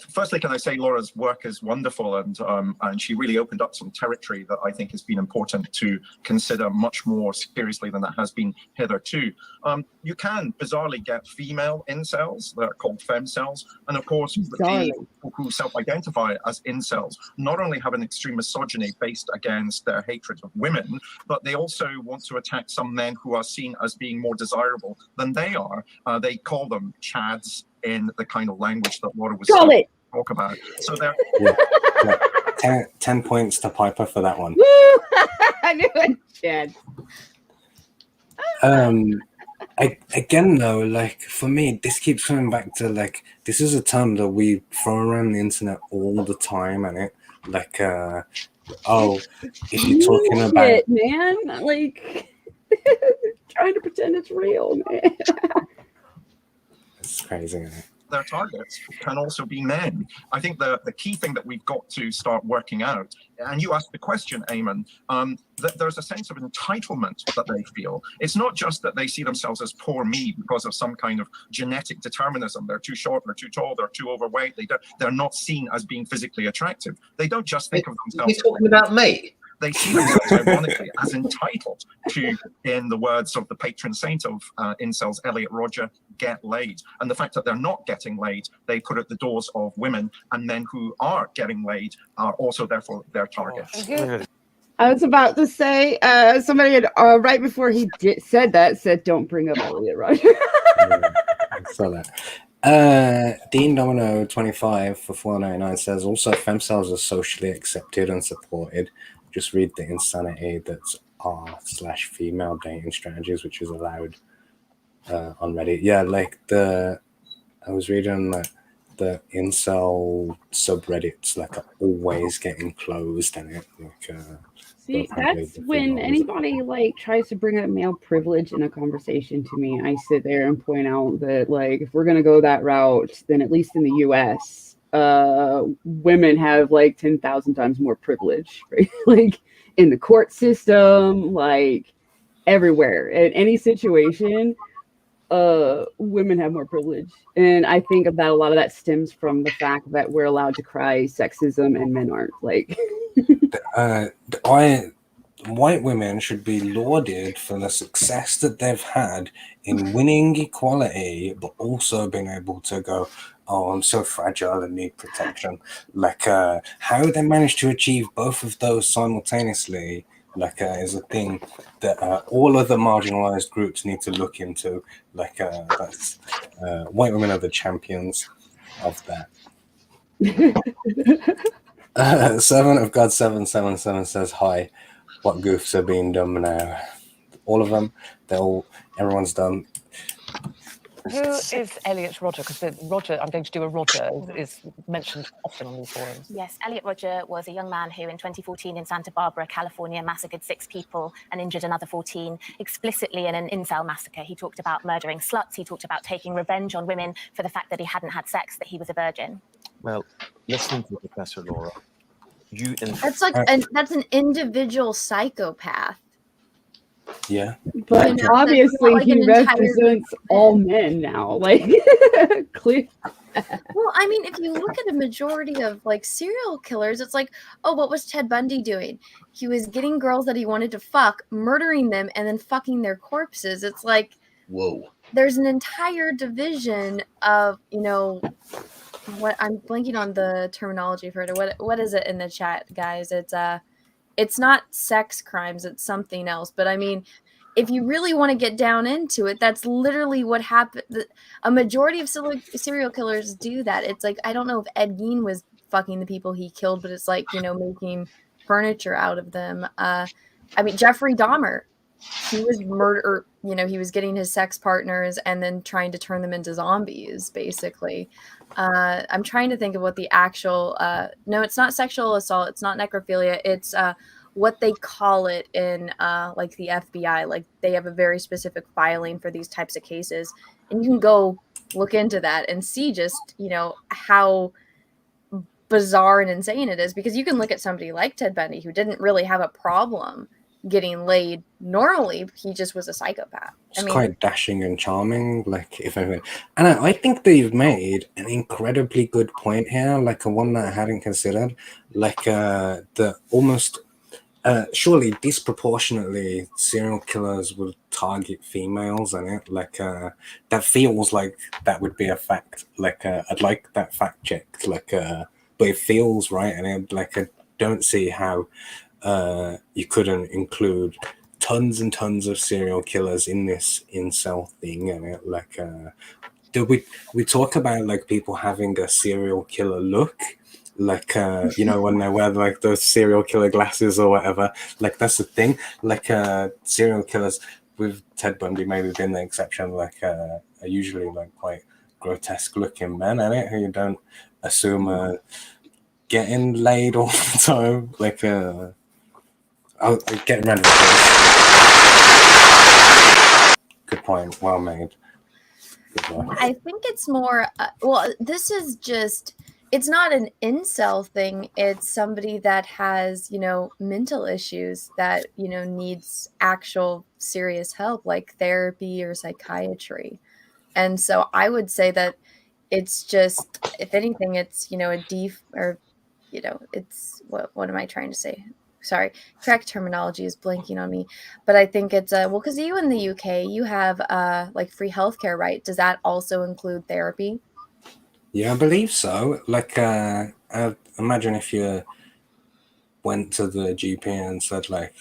[SPEAKER 9] Firstly, can I say Laura's work is wonderful, and she really opened up some territory that I think has been important to consider much more seriously than that has been hitherto. You can bizarrely get female incels that are called femcells, and of course, the people who self-identify as incels not only have an extreme misogyny based against their hatred of women, but they also want to attack some men who are seen as being more desirable than they are. They call them chads, in the kind of language that Laura was talk about. So they're
[SPEAKER 1] 10 points to Piper for that one.
[SPEAKER 2] I knew it, Chad.
[SPEAKER 1] Again though, for me, this keeps coming back to this is a term that we throw around the internet all the time, and it if you're talking about
[SPEAKER 2] it, man, trying to pretend it's real, man.
[SPEAKER 1] It's crazy, isn't it?
[SPEAKER 9] Their targets can also be men. I think the key thing that we've got to start working out, and you asked the question, Eamon, that there's a sense of entitlement that they feel. It's not just that they see themselves as poor me because of some kind of genetic determinism. They're too short, they're too tall, they're too overweight. They're not seen as being physically attractive. They don't just think of themselves.
[SPEAKER 8] You're talking about me?
[SPEAKER 9] they see themselves, ironically, as entitled to, in the words of the patron saint of incels, Elliot Rodger, get laid. And the fact that they're not getting laid, they put at the doors of women, and men who are getting laid are also therefore their targets.
[SPEAKER 2] I was about to say, somebody had, right before he said that, said, don't bring up Elliot Rodger.
[SPEAKER 1] I saw that. Dean Domino 25 for 4.99 says, also femcells are socially accepted and supported. Just read the insanity that's r/female dating strategies, which is allowed on Reddit. Yeah, like I was reading that the incel subreddits like are always getting closed, and it like
[SPEAKER 2] See, that's when anybody like tries to bring up male privilege in a conversation to me. I sit there and point out that like if we're gonna go that route, then at least in the U.S., women have like 10,000 times more privilege, right? Like in the court system, like everywhere, in any situation, women have more privilege. And I think that a lot of that stems from the fact that we're allowed to cry sexism and men aren't. Like
[SPEAKER 1] white women should be lauded for the success that they've had in winning equality, but also being able to go, oh, I'm so fragile and need protection. Like how they managed to achieve both of those simultaneously, like is a thing that all other marginalized groups need to look into. Like that's white women are the champions of that. Servant of God 777 says, hi, what goofs are being done now? All of them. Everyone's done.
[SPEAKER 6] Who is Elliot Rodger? Because Rodger, I'm going to do a Rodger, is mentioned often on these forums.
[SPEAKER 7] Yes, Elliot Rodger was a young man who in 2014 in Santa Barbara, California, massacred 6 people and injured another 14, explicitly in an incel massacre. He talked about murdering sluts. He talked about taking revenge on women for the fact that he hadn't had sex, that he was a virgin.
[SPEAKER 5] Well, listening to Professor Laura,
[SPEAKER 3] that's like that's an individual psychopath.
[SPEAKER 1] Yeah,
[SPEAKER 2] but obviously like he represents all men now. Like, clear.
[SPEAKER 3] Well, I mean, if you look at a majority of like serial killers, it's like, oh, what was Ted Bundy doing? He was getting girls that he wanted to fuck, murdering them, and then fucking their corpses. It's like,
[SPEAKER 8] whoa. There's
[SPEAKER 3] an entire division of, what I'm blanking on the terminology for it. What is it in the chat, guys? It's not sex crimes, it's something else. But I mean, if you really want to get down into it, that's literally what happened. A majority of serial killers do that. It's like, I don't know if Ed Gein was fucking the people he killed, but it's like, making furniture out of them. I mean, Jeffrey Dahmer, he was murder, he was getting his sex partners and then trying to turn them into zombies, basically. I'm trying to think of what the actual, no, it's not sexual assault. It's not necrophilia. It's what they call it in like the FBI. Like they have a very specific filing for these types of cases. And you can go look into that and see just, how bizarre and insane it is, because you can look at somebody like Ted Bundy who didn't really have a problem getting laid normally. He just was a psychopath.
[SPEAKER 1] It's quite dashing and charming, like if anything. And I think that you've made an incredibly good point here, like a one that I hadn't considered, like the almost surely disproportionately serial killers would target females, and it like that feels like that would be a fact. Like I'd like that fact checked, like but it feels right, and it, like I don't see how you couldn't include tons and tons of serial killers in this incel thing, and it like do we talk about like people having a serial killer look, like when they wear like those serial killer glasses or whatever, like that's the thing, like serial killers with Ted Bundy maybe been the exception, like are usually like quite grotesque looking men, and it who you don't assume getting laid all the time, like I'll get rid of this. Good point. Well made.
[SPEAKER 3] I think it's more, this is just, it's not an incel thing. It's somebody that has, mental issues that, needs actual serious help, like therapy or psychiatry. And so I would say that it's just, if anything, it's, it's, what am I trying to say? correct terminology is blanking on me, but I think it's well, because you in the UK, you have like free healthcare, right? Does that also include therapy?
[SPEAKER 1] Yeah, I believe so. Like, I imagine if you went to the GP and said, like,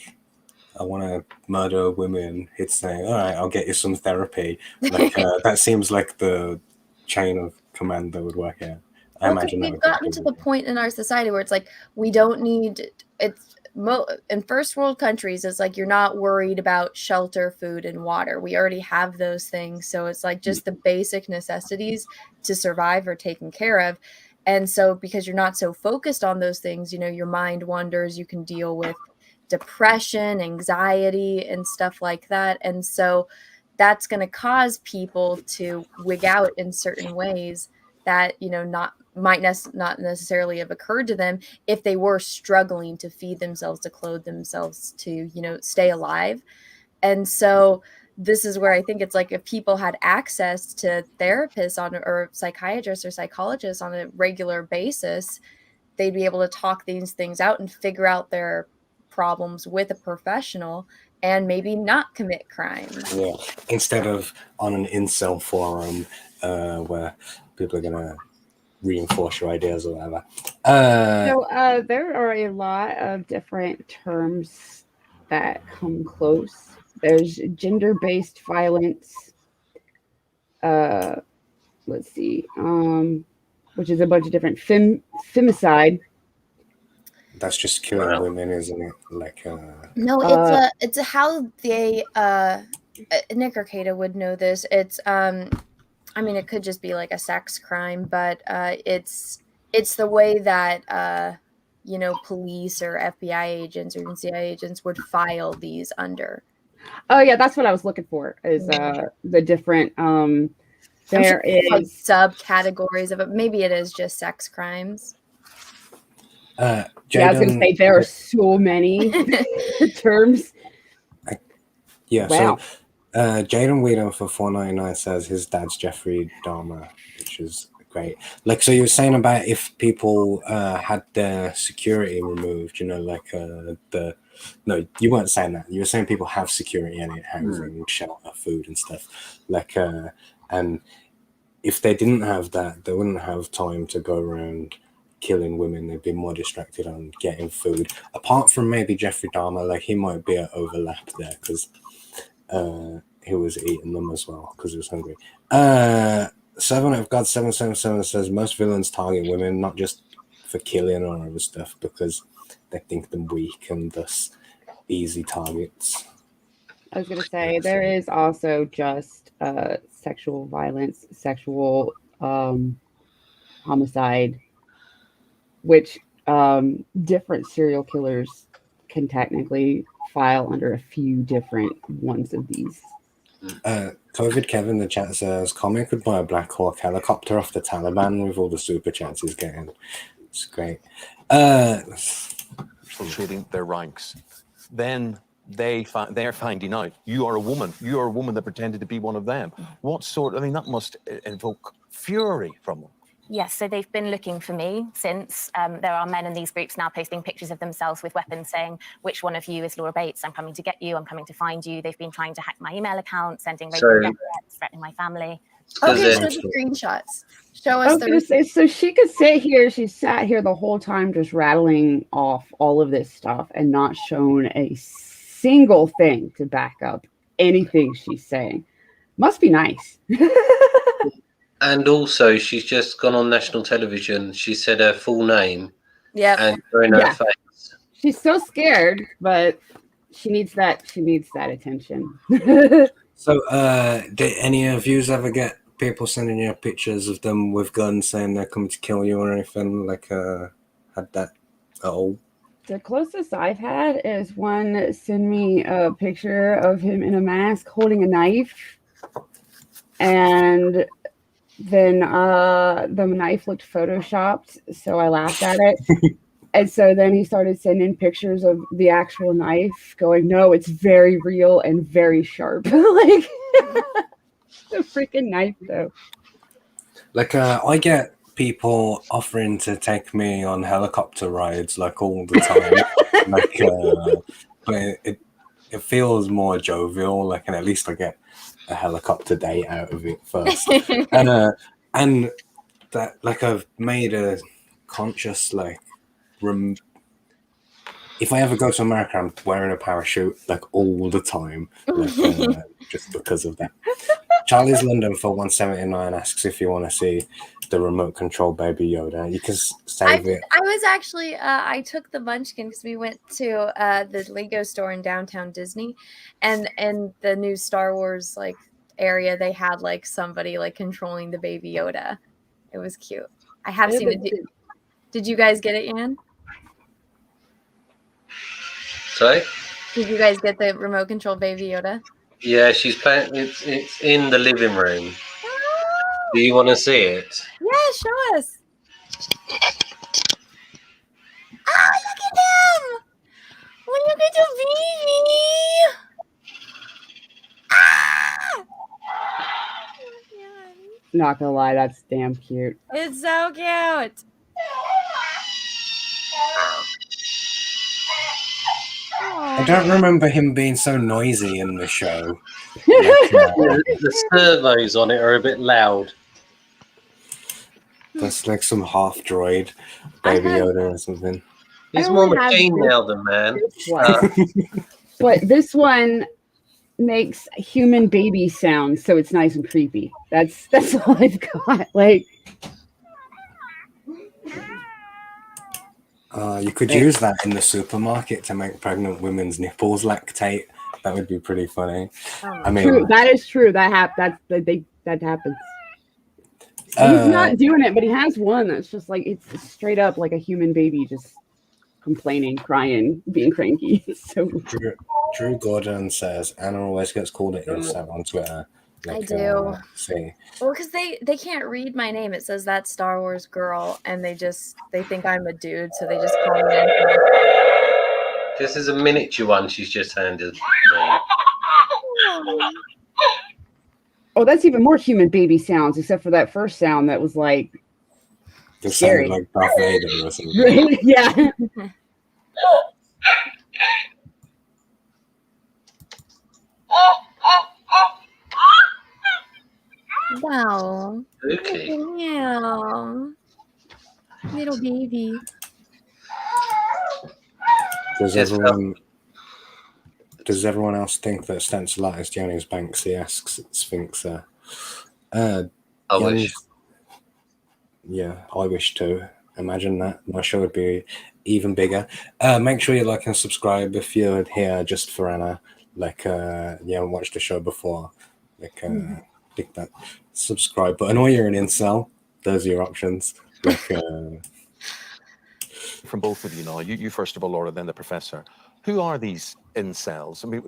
[SPEAKER 1] I want to murder women, he'd say, all right, I'll get you some therapy. Like, that seems like the chain of command that would work out. I
[SPEAKER 3] Well, because
[SPEAKER 1] imagine that
[SPEAKER 3] we've
[SPEAKER 1] would be
[SPEAKER 3] gotten to
[SPEAKER 1] good.
[SPEAKER 3] the point in our society where it's like we don't need in first world countries. It's like you're not worried about shelter, food, and water. We already have those things, so it's like just the basic necessities to survive are taken care of. And so, because you're not so focused on those things, your mind wanders. You can deal with depression, anxiety, and stuff like that. And so, that's going to cause people to wig out in certain ways that not necessarily have occurred to them if they were struggling to feed themselves, to clothe themselves, to stay alive. And so this is where I think it's like if people had access to therapists or psychiatrists or psychologists on a regular basis, they'd be able to talk these things out and figure out their problems with a professional and maybe not commit crimes.
[SPEAKER 1] Yeah, instead of on an incel forum where people are going to reinforce your ideas or whatever.
[SPEAKER 2] So there are a lot of different terms that come close. There's gender-based violence. Let's see, which is a bunch of different femicide.
[SPEAKER 1] That's just killing women, isn't it? Like,
[SPEAKER 3] no, it's how they Nick or Kata would know this. It's I mean, it could just be like a sex crime, but it's the way that police or FBI agents or even CIA agents would file these under.
[SPEAKER 2] Oh yeah, that's what I was looking for. Is the different there is
[SPEAKER 3] like subcategories of it. Maybe it is just sex crimes.
[SPEAKER 2] Yeah, I was gonna say there are so many terms.
[SPEAKER 1] Yeah,
[SPEAKER 2] wow.
[SPEAKER 1] So Jaden Whedon for $4.99 says his dad's Jeffrey Dahmer, which is great. Like, so you were saying about if people had their security removed, like no, you weren't saying that. You were saying people have security in it, housing, shelter, food, and stuff. Like, and if they didn't have that, they wouldn't have time to go around killing women. They'd be more distracted on getting food. Apart from maybe Jeffrey Dahmer, like he might be an overlap there because he was eating them as well because he was hungry. Seven of God 777 says most villains target women not just for killing or other stuff because they think them weak and thus easy targets.
[SPEAKER 2] I was gonna say there is also just sexual violence, sexual homicide, which different serial killers can technically file under a few different ones of these.
[SPEAKER 1] COVID Kevin, the chat says, Comic could buy a Black Hawk helicopter off the Taliban with all the super chats he's getting. It's great.
[SPEAKER 5] Infiltrating their ranks. Then they're finding out you are a woman. You are a woman that pretended to be one of them. That must invoke fury from them.
[SPEAKER 7] Yes, so they've been looking for me since. There are men in these groups now posting pictures of themselves with weapons saying, which one of you is Laura Bates? I'm coming to get you. I'm coming to find you. They've been trying to hack my email account, sending rape threats, threatening my family.
[SPEAKER 3] Okay, show the screenshots. Show us
[SPEAKER 2] so she could sit here. She sat here the whole time just rattling off all of this stuff and not shown a single thing to back up anything she's saying. Must be nice.
[SPEAKER 8] And also, she's just gone on national television. She said her full name.
[SPEAKER 3] Yeah.
[SPEAKER 8] And in her face.
[SPEAKER 2] She's so scared, but she needs that attention.
[SPEAKER 1] So, did any of you ever get people sending you pictures of them with guns saying they're coming to kill you or anything? Like, had that at all?
[SPEAKER 2] The closest I've had is one send me a picture of him in a mask holding a knife, and then the knife looked photoshopped, so I laughed at it. And so then he started sending pictures of the actual knife, going, no, it's very real and very sharp. Like, the freaking knife, though.
[SPEAKER 1] Like, I get people offering to take me on helicopter rides like all the time. But it feels more jovial, like, and at least I get a helicopter date out of it first. And that, like, I've made a conscious, like, if I ever go to America, I'm wearing a parachute like all the time, like, just because of that. Charlie's London for 179 asks if you want to see the remote control Baby Yoda. You can save it.
[SPEAKER 3] I was actually I took the Munchkin because we went to the Lego store in downtown Disney, and the new Star Wars like area, they had like somebody like controlling the Baby Yoda. It was cute. I have seen it. Did you guys get it, Ian?
[SPEAKER 8] Sorry?
[SPEAKER 3] Did you guys get the remote control Baby Yoda?
[SPEAKER 8] Yeah, she's playing. It's in the living room. Do you want to see it?
[SPEAKER 3] Yeah, show us. Ah, look at them! Look at the baby! Ah!
[SPEAKER 2] Not gonna lie, that's damn cute.
[SPEAKER 3] It's so cute.
[SPEAKER 1] I don't remember him being so noisy in the show.
[SPEAKER 8] The servos on it are a bit loud.
[SPEAKER 1] That's like some half droid Baby Yoda or something.
[SPEAKER 8] He's more machine now than man.
[SPEAKER 2] But this one makes human baby sounds, so it's nice and creepy. That's all I've got. Like,
[SPEAKER 1] you could use that in the supermarket to make pregnant women's nipples lactate. That would be pretty funny. I mean,
[SPEAKER 2] true. That is true. That happens. He's not doing it, but he has one that's just like, it's straight up like a human baby just complaining, crying, being cranky. So
[SPEAKER 1] Drew Gordon says Anna always gets called it incel on Twitter. Like,
[SPEAKER 3] I do.
[SPEAKER 1] See.
[SPEAKER 3] Well, because they can't read my name. It says that Star Wars girl, and they think I'm a dude, so they just call me in.
[SPEAKER 8] This is a miniature one she's just handed me.
[SPEAKER 2] oh, that's even more human baby sounds, except for that first sound that was like
[SPEAKER 1] Just
[SPEAKER 2] scary.
[SPEAKER 1] sounded like Darth Vader or something.
[SPEAKER 2] Yeah.
[SPEAKER 3] Wow.
[SPEAKER 8] Okay.
[SPEAKER 3] Meow. Little baby.
[SPEAKER 1] Does everyone else think that Stencilatus Jonas Banksy asks Sphinx?
[SPEAKER 8] I wish.
[SPEAKER 1] Yeah, I wish to. Imagine that. My show would be even bigger. Make sure you like and subscribe if you're here just for Anna. Like, watch the show before. Like, click that subscribe button, or you're an incel. Those are your options. Like,
[SPEAKER 5] From both of you now, you first of all, Laura, then the professor. Who are these incels? I mean,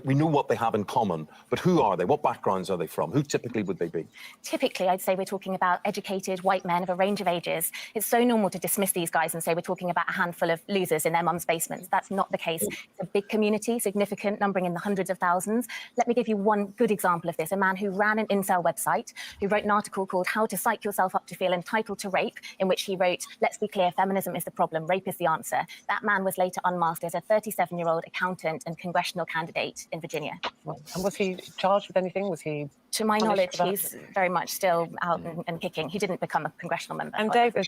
[SPEAKER 5] we know what they have in common, but who are they? What backgrounds are they from? Who typically would they be?
[SPEAKER 7] Typically, I'd say we're talking about educated white men of a range of ages. It's so normal to dismiss these guys and say we're talking about a handful of losers in their mum's basements. That's not the case. It's a big community, significant, numbering in the hundreds of thousands. Let me give you one good example of this. A man who ran an incel website, who wrote an article called How to Psych Yourself Up to Feel Entitled to Rape, in which he wrote, let's be clear, feminism is the problem, rape is the answer. That man was later unmasked as a 37-year-old accountant and congressional candidate in Virginia.
[SPEAKER 6] And was he charged with anything? Was he?
[SPEAKER 7] To my knowledge, he's very much still out and kicking. He didn't become a congressional member.
[SPEAKER 6] And David,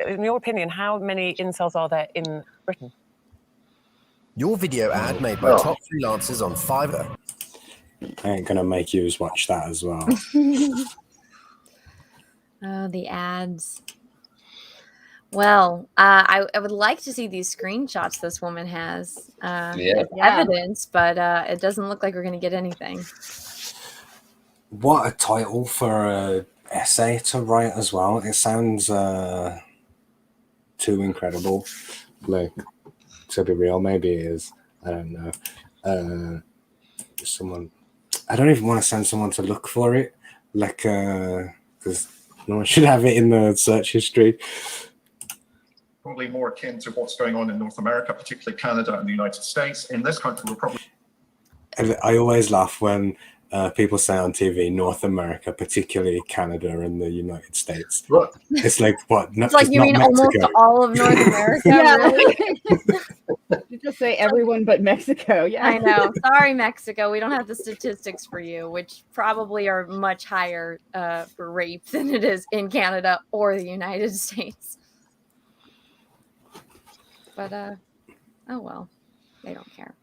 [SPEAKER 6] in your opinion, how many incels are there in Britain?
[SPEAKER 10] Your video ad made by top freelancers on Fiverr.
[SPEAKER 1] I ain't gonna make you watch that as well.
[SPEAKER 3] Oh, the ads. Well, I would like to see these screenshots this woman has. Evidence, but it doesn't look like we're going to get anything.
[SPEAKER 1] What a title for an essay to write as well. It sounds too incredible. Like, to be real, maybe it is. I don't know. I don't even want to send someone to look for it. Like, because no one should have it in the search history.
[SPEAKER 9] Probably more akin to what's going on in North America, particularly Canada and the United States. In this country, we're probably...
[SPEAKER 1] I always laugh when people say on TV, North America, particularly Canada and the United States.
[SPEAKER 8] What?
[SPEAKER 1] It's like what? Not,
[SPEAKER 3] It's like
[SPEAKER 1] just
[SPEAKER 3] you
[SPEAKER 1] not
[SPEAKER 3] mean
[SPEAKER 1] Mexico.
[SPEAKER 3] almost all of North America?
[SPEAKER 2] Yeah,
[SPEAKER 3] Really?
[SPEAKER 2] You just say everyone but Mexico. Yeah.
[SPEAKER 3] I know. Sorry, Mexico. We don't have the statistics for you, which probably are much higher for rape than it is in Canada or the United States. But oh well, they don't care.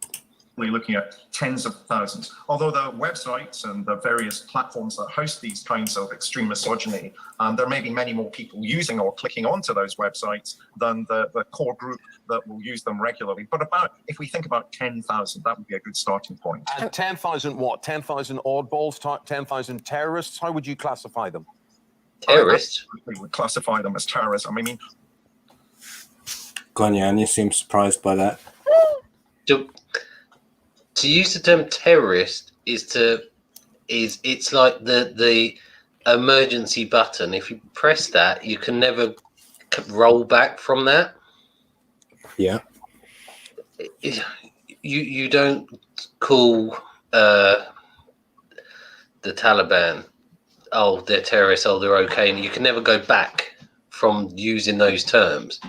[SPEAKER 9] We're looking at tens of thousands. Although the websites and the various platforms that host these kinds of extreme misogyny, there may be many more people using or clicking onto those websites than the core group that will use them regularly. But if we think about 10,000, that would be a good starting point.
[SPEAKER 5] And 10,000 what? 10,000 oddballs, 10,000 terrorists? How would you classify them?
[SPEAKER 8] Terrorists?
[SPEAKER 9] We would classify them as terrorism. I mean,
[SPEAKER 1] Gonyan, you seem surprised by that.
[SPEAKER 8] To use the term terrorist it's like the emergency button. If you press that, you can never roll back from that.
[SPEAKER 1] Yeah.
[SPEAKER 8] You don't call the Taliban, oh, they're terrorists, oh, they're okay, and you can never go back from using those terms.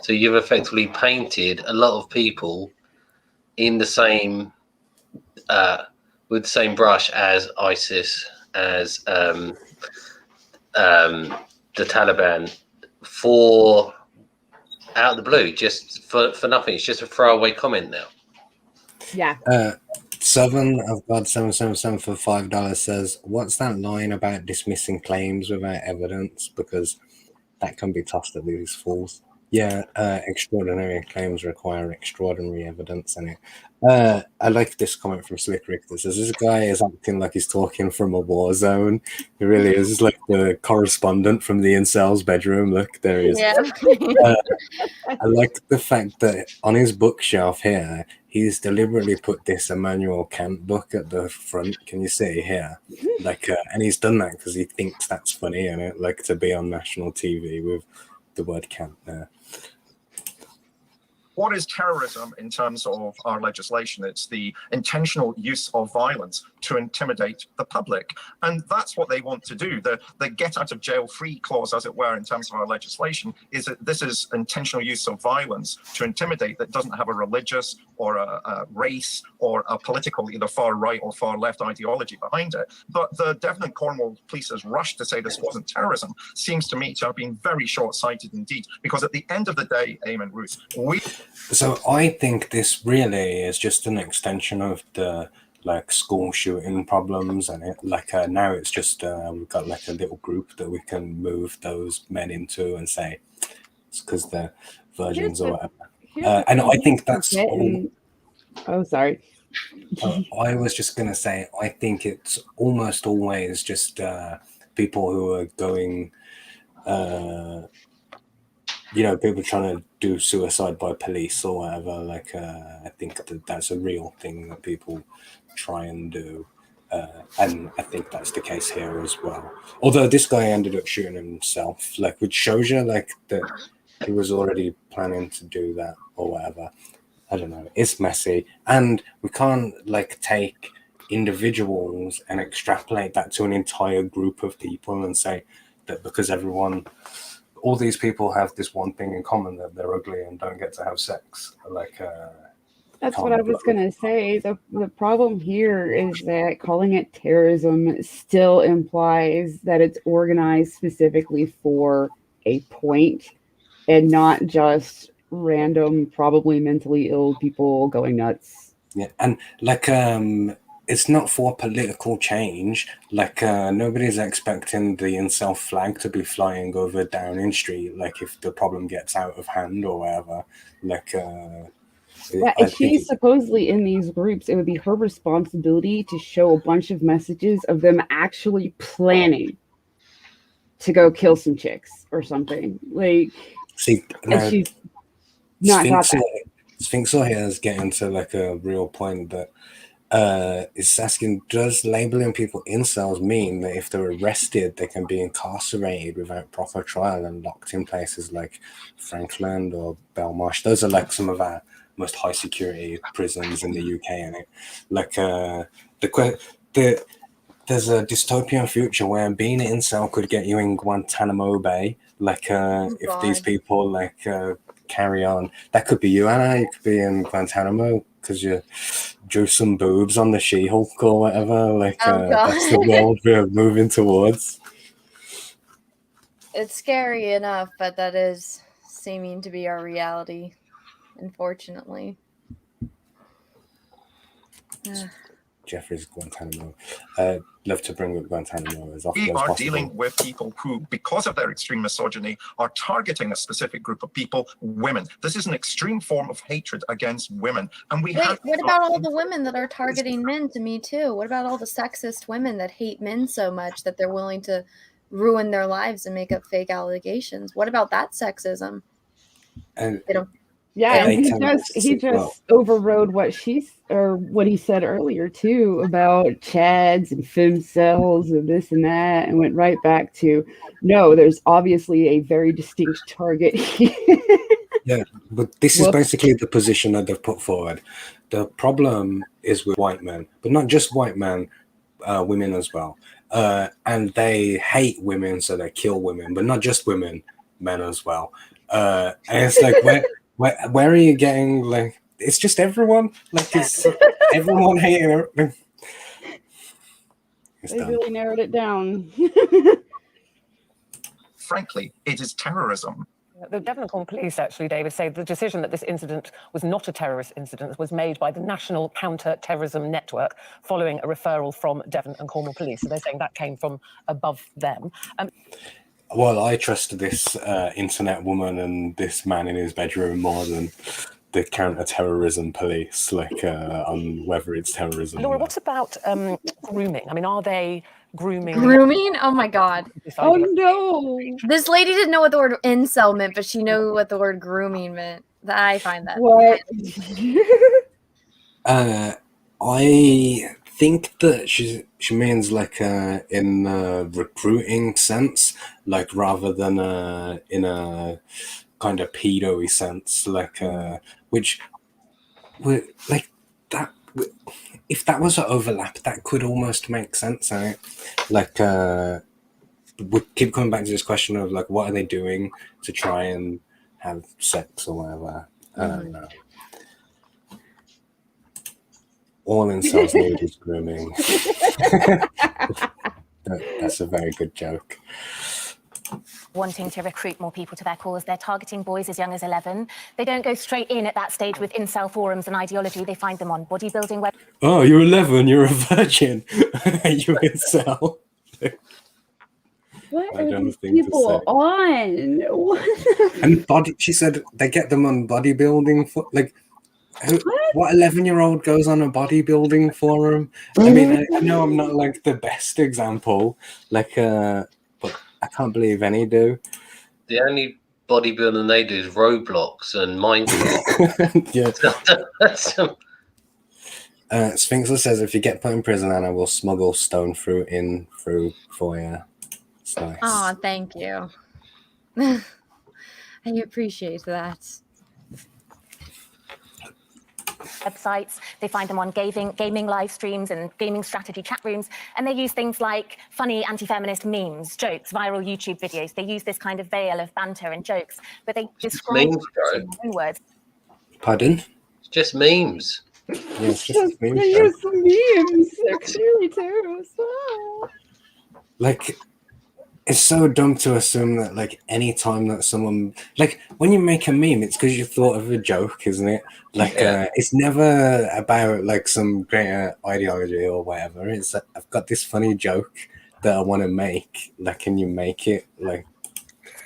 [SPEAKER 8] So you've effectively painted a lot of people in the same with the same brush as ISIS, as the Taliban, for out of the blue, just for nothing. It's just a throwaway comment now.
[SPEAKER 2] Yeah.
[SPEAKER 1] Southern of God 777 for $5 says, "What's that line about dismissing claims without evidence? Because that can be tossed at these fools." Yeah, extraordinary claims require extraordinary evidence in it. I like this comment from Slick Rick that says, "This guy is acting like he's talking from a war zone. He really is. He's like the correspondent from the INCELS bedroom. Look, there he is."
[SPEAKER 3] Yeah.
[SPEAKER 1] I like the fact that on his bookshelf here, he's deliberately put this Immanuel Kant book at the front. Can you see here? Like, and he's done that because he thinks that's funny, and it like to be on national TV with the word Kant there.
[SPEAKER 9] What is terrorism in terms of our legislation? It's the intentional use of violence to intimidate the public. And that's what they want to do. The get out of jail free clause, as it were, in terms of our legislation, is that this is intentional use of violence to intimidate that doesn't have a religious or a race or a political, either far right or far left ideology behind it. But the Devon and Cornwall police's rush to say this wasn't terrorism seems to me to have been very short-sighted indeed, because at the end of the day, Eamon Ruth,
[SPEAKER 1] So I think this really is just an extension of the like school shooting problems, and it like now it's just we've got like a little group that we can move those men into and say it's because they're virgins or whatever. And I think that's all.
[SPEAKER 2] Oh, sorry.
[SPEAKER 1] I was just gonna say I think it's almost always just people who are going. People trying to do suicide by police or whatever. Like, I think that's a real thing that people try and do. And I think that's the case here as well. Although this guy ended up shooting himself, like, which shows you, like, that he was already planning to do that or whatever. I don't know. It's messy. And we can't, like, take individuals and extrapolate that to an entire group of people and say that because all these people have this one thing in common, that they're ugly and don't get to have sex. Like,
[SPEAKER 2] that's what I was going to say. The problem here is that calling it terrorism still implies that it's organized specifically for a point and not just random, probably mentally ill people going nuts.
[SPEAKER 1] Yeah, and like, it's not for political change. Like, nobody's expecting the incel flag to be flying over Downing Street, like, if the problem gets out of hand or whatever. Like,
[SPEAKER 2] if she's supposedly in these groups, it would be her responsibility to show a bunch of messages of them actually planning to go kill some chicks or something. Like,
[SPEAKER 1] see, now,
[SPEAKER 2] she's not got that.
[SPEAKER 1] Sphinxel here is getting to like a real point that is asking, does labeling people incels mean that if they're arrested, they can be incarcerated without proper trial and locked in places like Frankland or Belmarsh? Those are like some of our most high security prisons in the UK, and it like there's a dystopian future where being an incel could get you in Guantanamo Bay. Like, if these people carry on, that could be you, Anna. You could be in Guantanamo because you drew some boobs on the She-Hulk or whatever. Like, that's the world we're moving towards.
[SPEAKER 3] It's scary enough, but that is seeming to be our reality, unfortunately.
[SPEAKER 1] Jeffrey's Guantanamo. Love to bring up Guantanamo as often
[SPEAKER 9] We
[SPEAKER 1] as
[SPEAKER 9] are
[SPEAKER 1] possible.
[SPEAKER 9] dealing with people who, because of their extreme misogyny, are targeting a specific group of people, women. This is an extreme form of hatred against women. And we
[SPEAKER 3] Wait,
[SPEAKER 9] have
[SPEAKER 3] what about all the women that are targeting men to me too? What about all the sexist women that hate men so much that they're willing to ruin their lives and make up fake allegations? What about that sexism?
[SPEAKER 1] And
[SPEAKER 3] They don't.
[SPEAKER 2] Yeah,
[SPEAKER 1] they
[SPEAKER 2] and
[SPEAKER 1] tell us
[SPEAKER 2] he
[SPEAKER 1] as well.
[SPEAKER 2] just overrode what what he said earlier too about Chads and femcells and this and that, and went right back to no. There's obviously a very distinct target here.
[SPEAKER 1] Yeah, but this is basically the position that they've put forward. The problem is with white men, but not just white men, women as well. And they hate women, so they kill women, but not just women, men as well. And it's like, where are you getting, like, it's just everyone? Like, it's everyone hating her.
[SPEAKER 2] They really narrowed it down.
[SPEAKER 9] Frankly, it is terrorism.
[SPEAKER 6] The Devon and Cornwall Police, actually, David, say the decision that this incident was not a terrorist incident was made by the National Counter-Terrorism Network following a referral from Devon and Cornwall Police. So they're saying that came from above them.
[SPEAKER 1] Well, I trust this internet woman and this man in his bedroom more than the counter-terrorism police, like on whether it's terrorism.
[SPEAKER 6] Laura, what about grooming? I mean, are they grooming?
[SPEAKER 3] Grooming? Oh my God.
[SPEAKER 2] Oh no.
[SPEAKER 3] This lady didn't know what the word incel meant, but she knew what the word grooming meant. I find that.
[SPEAKER 2] What?
[SPEAKER 1] I think that she means like in a recruiting sense, like rather than in a kind of pedo-y sense, like which would like that. If that was an overlap, that could almost make sense. Right? Like we keep coming back to this question of like, what are they doing to try and have sex or whatever? I don't know. All incels need is grooming. That's a very good joke.
[SPEAKER 7] Wanting to recruit more people to their cause. They're targeting boys as young as 11. They don't go straight in at that stage with incel forums and ideology. They find them on bodybuilding web.
[SPEAKER 1] Oh, you're 11, you're a virgin. You incel.
[SPEAKER 2] What are these people on?
[SPEAKER 1] And she said they get them on bodybuilding for like. What 11-year-old goes on a bodybuilding forum? I mean, I know I'm not like the best example, like, but I can't believe any do.
[SPEAKER 8] The only bodybuilding they do is Roblox and Minecraft.
[SPEAKER 1] Yeah. Sphinxler says if you get put in prison, Anna will smuggle stone fruit in through for you. It's nice.
[SPEAKER 3] Oh, thank you. I appreciate that.
[SPEAKER 7] Websites. They find them on gaming live streams and gaming strategy chat rooms, and they use things like funny anti-feminist memes, jokes, viral YouTube videos. They use this kind of veil of banter and jokes, but they describe
[SPEAKER 8] memes,
[SPEAKER 7] in their own words.
[SPEAKER 1] Pardon?
[SPEAKER 8] It's just memes.
[SPEAKER 1] Yeah, it's just memes.
[SPEAKER 2] They use memes. They're clearly terrorists.
[SPEAKER 1] Like, it's so dumb to assume that, like, any time that someone, like, when you make a meme, it's because you thought of a joke, isn't it? Like, it's never about, like, some greater ideology or whatever. It's, I've got this funny joke that I want to make. Like, can you make it? Like,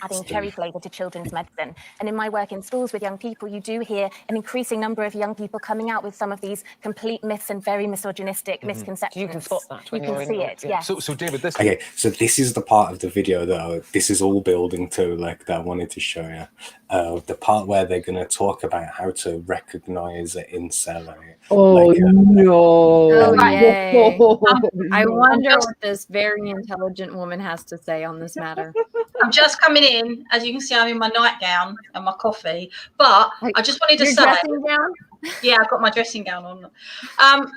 [SPEAKER 7] Adding cherry flavour to children's medicine. And in my work in schools with young people, you do hear an increasing number of young people coming out with some of these complete myths and very misogynistic misconceptions.
[SPEAKER 6] You can spot that when
[SPEAKER 7] you can see it, yes.
[SPEAKER 5] So David, this...
[SPEAKER 1] Okay, so this is the part of the video that this is all building to, like, that I wanted to show you. The part where they're going to talk about how to recognize an incel.
[SPEAKER 2] Oh,
[SPEAKER 1] like,
[SPEAKER 2] no.
[SPEAKER 3] Oh, yay. I
[SPEAKER 2] No.
[SPEAKER 3] wonder what this very intelligent woman has to say on this matter.
[SPEAKER 11] I'm just coming in. As you can see, I'm in my nightgown and my coffee. But I just wanted to say...
[SPEAKER 3] dressing gown?
[SPEAKER 11] Yeah, I've got my dressing gown on.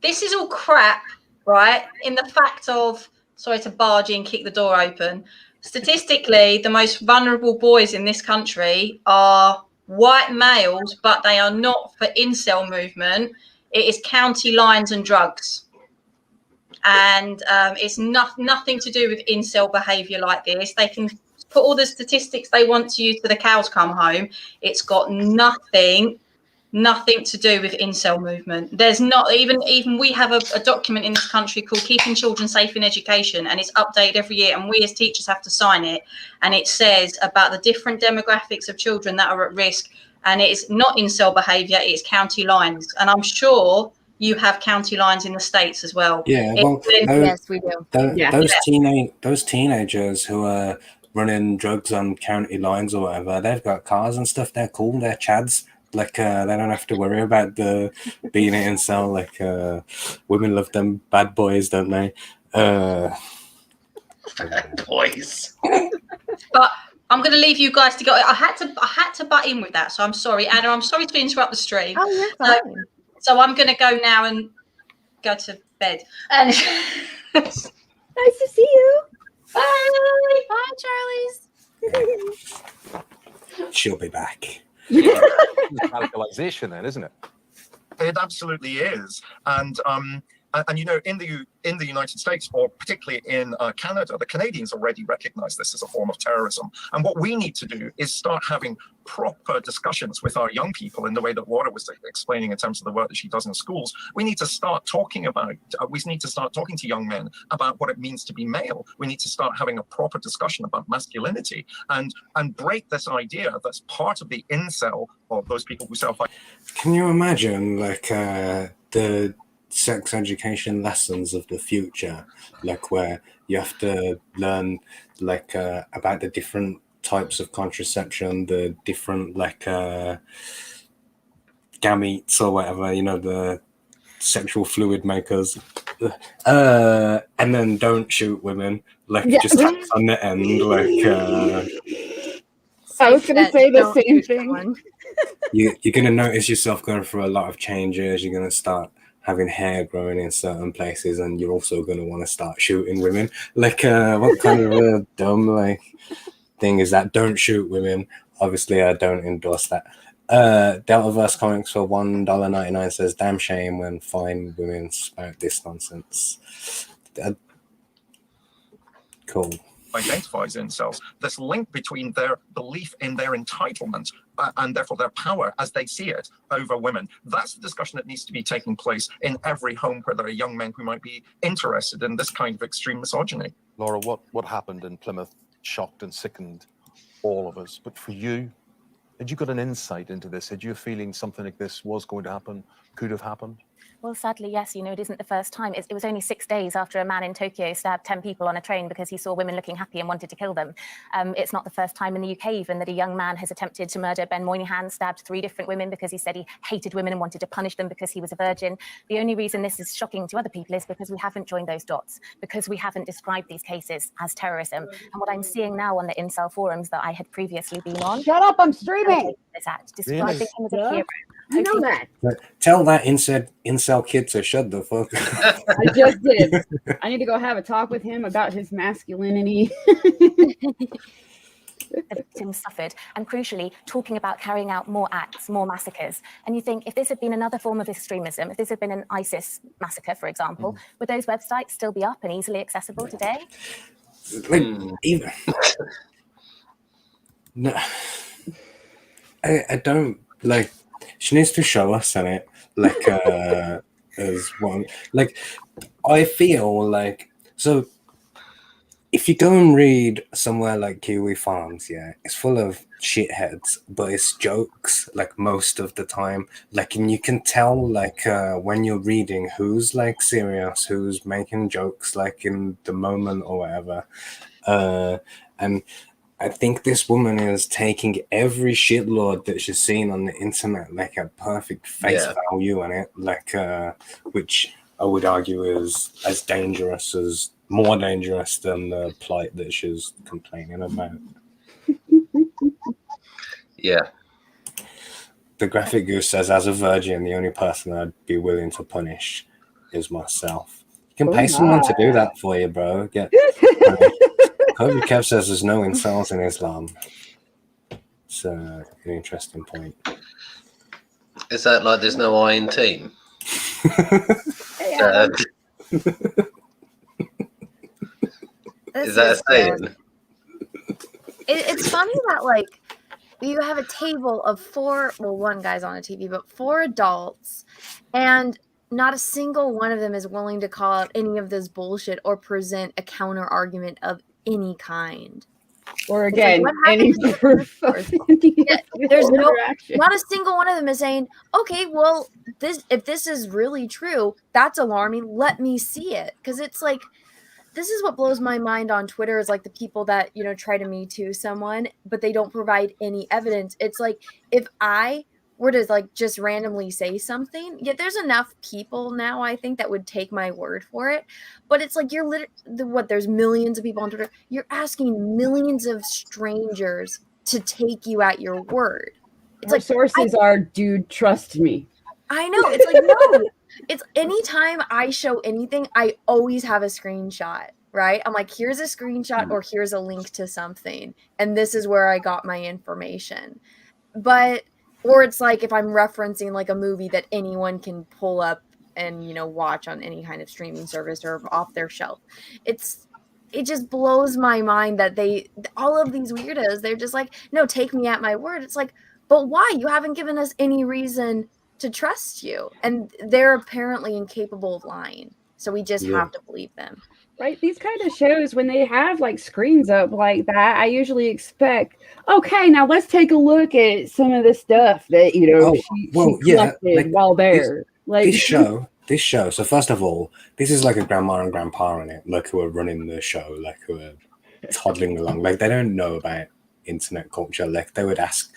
[SPEAKER 11] This is all crap right? In the fact of, sorry to barge in, kick the door open. Statistically, the most vulnerable boys in this country are white males, but they are not for incel movement. It is county lines and drugs. And it's nothing to do with incel behavior like this. They can put all the statistics they want to use till the cows come home. It's got nothing to do with incel movement. There's not even we have a document in this country called Keeping Children Safe in Education, and it's updated every year, and we as teachers have to sign it, and it says about the different demographics of children that are at risk, and it's not incel behavior, it's county lines. And I'm sure you have county lines in the States as well.
[SPEAKER 1] Yeah, well,
[SPEAKER 3] Yes, we do.
[SPEAKER 1] those teenagers who are running drugs on county lines or whatever, they've got cars and stuff. They're cool. They're chads. Like they don't have to worry about the being an incel. Like women love them bad boys, don't they?
[SPEAKER 8] Bad boys.
[SPEAKER 11] But I'm going to leave you guys to go. I had to butt in with that, so I'm sorry, Anna. I'm sorry to interrupt the stream.
[SPEAKER 3] Oh, yeah, fine.
[SPEAKER 11] So I'm going to go now and go to bed. And
[SPEAKER 2] Nice to see you.
[SPEAKER 11] bye.
[SPEAKER 3] Bye, Charlie's.
[SPEAKER 1] She'll be back.
[SPEAKER 5] Radicalization, then, isn't it?
[SPEAKER 9] It absolutely is, and you know, in the United States, or particularly in Canada, the Canadians already recognize this as a form of terrorism. And what we need to do is start having proper discussions with our young people in the way that Laura was explaining in terms of the work that she does in schools. We need to start talking about. We need to start talking to young men about what it means to be male. We need to start having a proper discussion about masculinity and break this idea that's part of the incel, or those people who self.
[SPEAKER 1] Can you imagine, like, the sex education lessons of the future, like where you have to learn, like, about the different types of contraception, the different, like, gametes or whatever, you know, the sexual fluid makers, and then don't shoot women, like, just taps on the end, like,
[SPEAKER 2] I was going to say the same thing.
[SPEAKER 1] You're going to notice yourself going through a lot of changes. You're going to start having hair growing in certain places, and you're also going to want to start shooting women. Like, what kind of a dumb, like, thing is that? Don't shoot women. Obviously, I don't endorse that. Deltaverse Comics for $1.99 says, damn shame when fine women spout this nonsense. Cool.
[SPEAKER 9] Identifies incels, this link between their belief in their entitlement and therefore their power as they see it over women. That's the discussion that needs to be taking place in every home where there are young men who might be interested in this kind of extreme misogyny.
[SPEAKER 5] Laura, what happened in Plymouth shocked and sickened all of us. But for you, had you got an insight into this? Had you a feeling something like this was going to happen, could have happened?
[SPEAKER 7] Well, sadly, yes. You know, it isn't the first time. It was only 6 days after a man in Tokyo stabbed 10 people on a train because he saw women looking happy and wanted to kill them. It's not the first time in the UK even that a young man has attempted to murder. Ben Moynihan stabbed 3 different women because he said he hated women and wanted to punish them because he was a virgin. The only reason this is shocking to other people is because we haven't joined those dots, because we haven't described these cases as terrorism. And what I'm seeing now on the incel forums that I had previously been on.
[SPEAKER 2] Shut up, I'm streaming.
[SPEAKER 7] Describing him as a hero.
[SPEAKER 2] I know that.
[SPEAKER 1] Tell that incel kid to shut the fuck up.
[SPEAKER 2] I just did. I need to go have a talk with him about his masculinity.
[SPEAKER 7] The victims suffered, and crucially, talking about carrying out more acts, more massacres. And you think, if this had been another form of extremism, if this had been an ISIS massacre, for example, would those websites still be up and easily accessible today?
[SPEAKER 1] Like, even no, I don't like. She needs to show us in it, like, as one. Like, I feel like, so if you go and read somewhere like Kiwi Farms, yeah, it's full of shitheads, but it's jokes, like, most of the time. Like, and you can tell, like, when you're reading who's, like, serious, who's making jokes, like, in the moment or whatever. And I think this woman is taking every shitlord that she's seen on the internet, like, a perfect face value in it, like, which I would argue is as dangerous as, more dangerous than the plight that she's complaining about.
[SPEAKER 8] Yeah.
[SPEAKER 1] The Graphic Goose says, as a virgin, the only person I'd be willing to punish is myself. You can pay someone to do that for you, bro. Get Kobe Kev says there's no incels in Islam. It's an interesting point.
[SPEAKER 8] Is that like there's no I in team?
[SPEAKER 2] Hey, Adam.
[SPEAKER 8] Is that a saying?
[SPEAKER 3] It's funny that like you have a table of one guy's on a TV, but 4 adults, and not a single one of them is willing to call out any of this bullshit or present a counter argument of any kind.
[SPEAKER 2] Or again,
[SPEAKER 3] like,
[SPEAKER 2] any proof.
[SPEAKER 3] There's not a single one of them is saying, okay, well, if this is really true, that's alarming. Let me see it. Because it's like, this is what blows my mind on Twitter is like the people that, try to Me Too someone, but they don't provide any evidence. It's like, if I were to like just randomly say something, yet there's enough people now, I think, that would take my word for it. But it's like, there's millions of people on Twitter. You're asking millions of strangers to take you at your word. It's
[SPEAKER 2] Our sources are, dude, trust me.
[SPEAKER 3] I know. It's like, no. It's anytime I show anything, I always have a screenshot, right? I'm like, here's a screenshot or here's a link to something. And this is where I got my information. Or it's like if I'm referencing like a movie that anyone can pull up and, watch on any kind of streaming service or off their shelf. It just blows my mind that all of these weirdos, they're just like, no, take me at my word. It's like, but why? You haven't given us any reason to trust you. And they're apparently incapable of lying. So we just have to believe them.
[SPEAKER 2] Right? These kind of shows, when they have like screens up like that, I usually expect, okay, now let's take a look at some of the stuff that, she collected while there.
[SPEAKER 1] This show. So first of all, this is like a grandma and grandpa in it, like who are running the show, like who are toddling along. Like they don't know about internet culture. Like they would ask,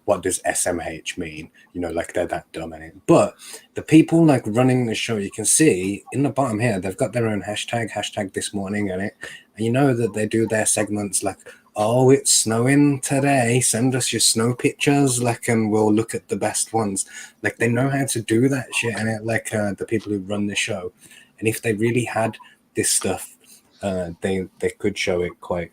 [SPEAKER 1] what does SMH mean? Like they're that dumb in it. But the people like running the show, you can see in the bottom here, they've got their own hashtag this morning in it. And you know that they do their segments like, oh, it's snowing today. Send us your snow pictures, like, and we'll look at the best ones. Like they know how to do that shit in it, like the people who run the show. And if they really had this stuff, they could show it quite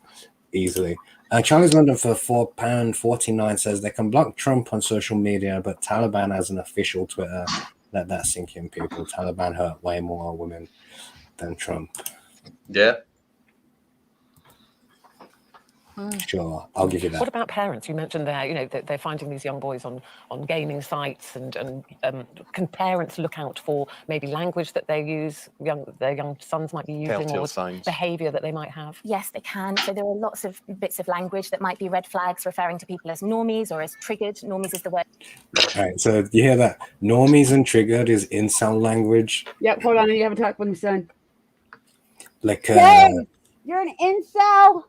[SPEAKER 1] easily. Charlie's London for £4.49 says they can block Trump on social media, but Taliban has an official Twitter. Let that sink in, people. Taliban hurt way more women than Trump.
[SPEAKER 8] Yeah.
[SPEAKER 1] Sure, I'll give you that.
[SPEAKER 6] What about parents? You mentioned there, that they're finding these young boys on gaming sites, and can parents look out for maybe language that they use, their young sons might be using, or behaviour that they might have?
[SPEAKER 7] Yes, they can. So there are lots of bits of language that might be red flags referring to people as normies or as triggered. Normies is the word.
[SPEAKER 1] All right, so you hear that? Normies and triggered is incel language.
[SPEAKER 2] Yep, hold on, you haven't talked with my son.
[SPEAKER 1] Like,
[SPEAKER 2] James, you're an incel.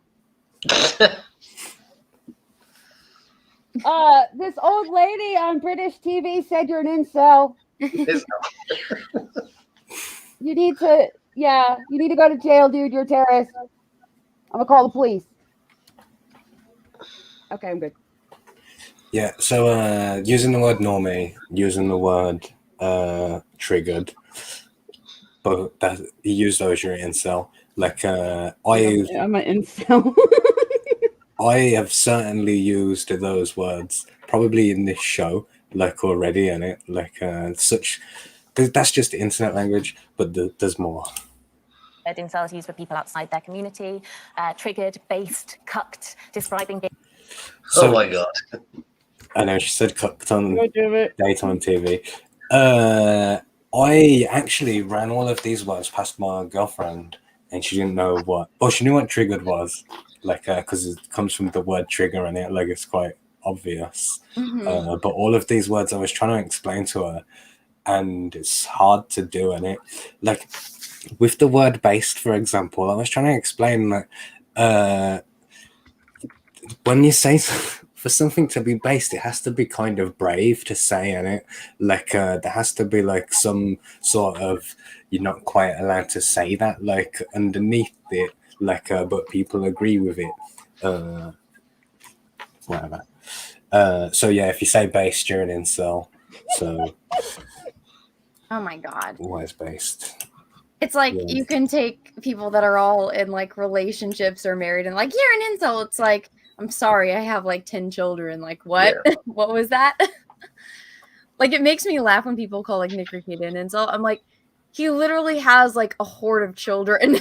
[SPEAKER 2] This old lady on British TV said you're an incel. You need to go to jail, dude. You're a terrorist. I'm gonna call the police. Okay, I'm good.
[SPEAKER 1] Yeah, so using the word normie, using the word triggered, but that you use those, you're an incel. Like I'm
[SPEAKER 2] an incel.
[SPEAKER 1] I have certainly used those words probably in this show, like already in it, like that's just the internet language, but there's more.
[SPEAKER 7] Incels used for people outside their community, triggered, based, cucked, describing.
[SPEAKER 8] Oh my god!
[SPEAKER 1] I know she said cucked on daytime TV. I actually ran all of these words past my girlfriend, and she didn't know what. Oh, she knew what triggered was. Like, because it comes from the word trigger in it, like it's quite obvious. But all of these words I was trying to explain to her, and it's hard to do in it. Like with the word based, for example, I was trying to explain that when you say for something to be based, it has to be kind of brave to say in it. Like there has to be like some sort of, you're not quite allowed to say that, like underneath it. Like, but people agree with it. Whatever. So yeah, if you say based, you're an incel. So.
[SPEAKER 7] Oh my god.
[SPEAKER 1] What is based?
[SPEAKER 3] It's like
[SPEAKER 1] Yeah.
[SPEAKER 3] you can take people that are all in like relationships or married and like, you're an incel. It's like, I'm sorry, I have like 10 children. Like, what? What was that? Like, it makes me laugh when people call like Nick Repeat an incel. I'm like, he literally has like a horde of children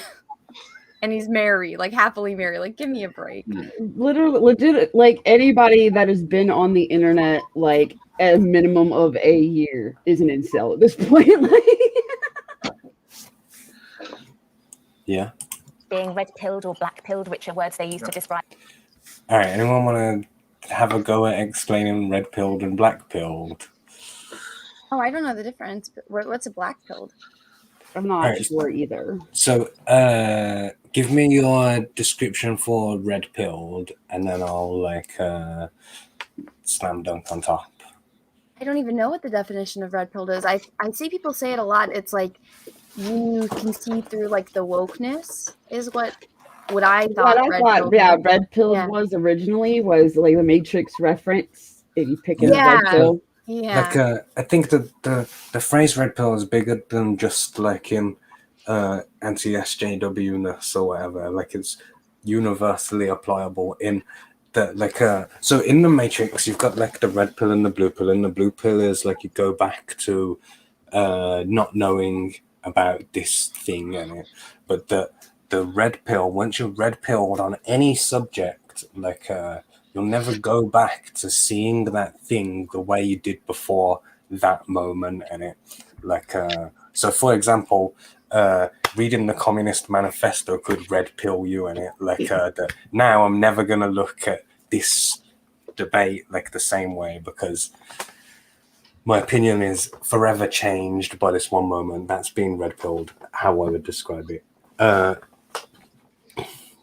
[SPEAKER 3] and he's married, like happily married. Like, give me a break.
[SPEAKER 2] Literally, legit, like anybody that has been on the internet like a minimum of a year is an incel at this point. Like,
[SPEAKER 1] Yeah.
[SPEAKER 7] Being red-pilled or black-pilled, which are words they use to describe.
[SPEAKER 1] All right. Anyone want to have a go at explaining red pilled and black pilled?
[SPEAKER 3] Oh, I don't know the difference. But what's a black pilled?
[SPEAKER 2] I'm not
[SPEAKER 1] Alright.
[SPEAKER 2] sure either.
[SPEAKER 1] So, give me your description for red pilled, and then I'll like slam dunk on top.
[SPEAKER 3] I don't even know what the definition of red pilled is. I see people say it a lot. It's like you can see through like the wokeness is what I thought.
[SPEAKER 2] What I thought, yeah, red pill
[SPEAKER 3] Yeah.
[SPEAKER 2] was originally was like the Matrix reference. If you pick a
[SPEAKER 3] Yeah.
[SPEAKER 2] red pill,
[SPEAKER 3] Yeah.
[SPEAKER 1] Like, I think the phrase red pill is bigger than just like in anti-SJW-ness or whatever. Like, it's universally applicable in the like. So in the Matrix, you've got like the red pill and the blue pill, and the blue pill is like you go back to not knowing about this thing in it, but the red pill, once you're red pilled on any subject, like you'll never go back to seeing that thing the way you did before that moment in it. Like so for example, reading the Communist Manifesto could red pill you in it. Like now I'm never gonna look at this debate like the same way because my opinion is forever changed by this one moment. That's being red pilled, how I would describe it.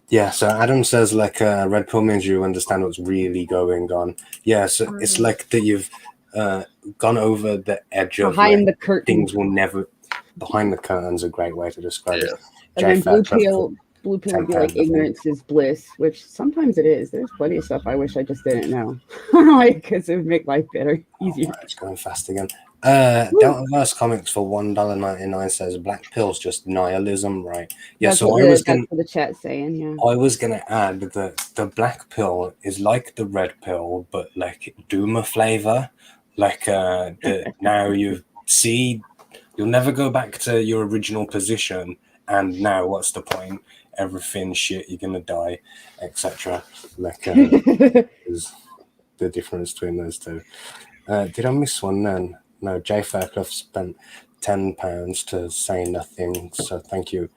[SPEAKER 1] Yeah, so Adam says like red pill means you understand what's really going on. Yeah, so it's like that you've gone over the edge of
[SPEAKER 2] behind
[SPEAKER 1] like,
[SPEAKER 2] the curtain.
[SPEAKER 1] things will never. Behind the curtain's a great way to describe it.
[SPEAKER 2] And then blue pill would be
[SPEAKER 1] £10
[SPEAKER 2] like
[SPEAKER 1] I think.
[SPEAKER 2] ignorance is bliss, which sometimes it is. There's plenty of stuff I wish I just didn't know, like because it would make life better, easier.
[SPEAKER 1] Oh, it's going fast again. Deltaverse Comics for $1.99 says black pill's just nihilism, right? Yeah,
[SPEAKER 2] That's
[SPEAKER 1] so
[SPEAKER 2] what
[SPEAKER 1] I was
[SPEAKER 2] that's
[SPEAKER 1] gonna
[SPEAKER 2] what the chat's saying. Yeah.
[SPEAKER 1] I was gonna add that the black pill is like the red pill, but like Doomer flavor. Like now you see, you'll never go back to your original position, and now what's the point? Everything shit, you're gonna die, etc. Like is the difference between those two. Did I miss one then? No, Jay Fairclough spent £10 to say nothing, so thank you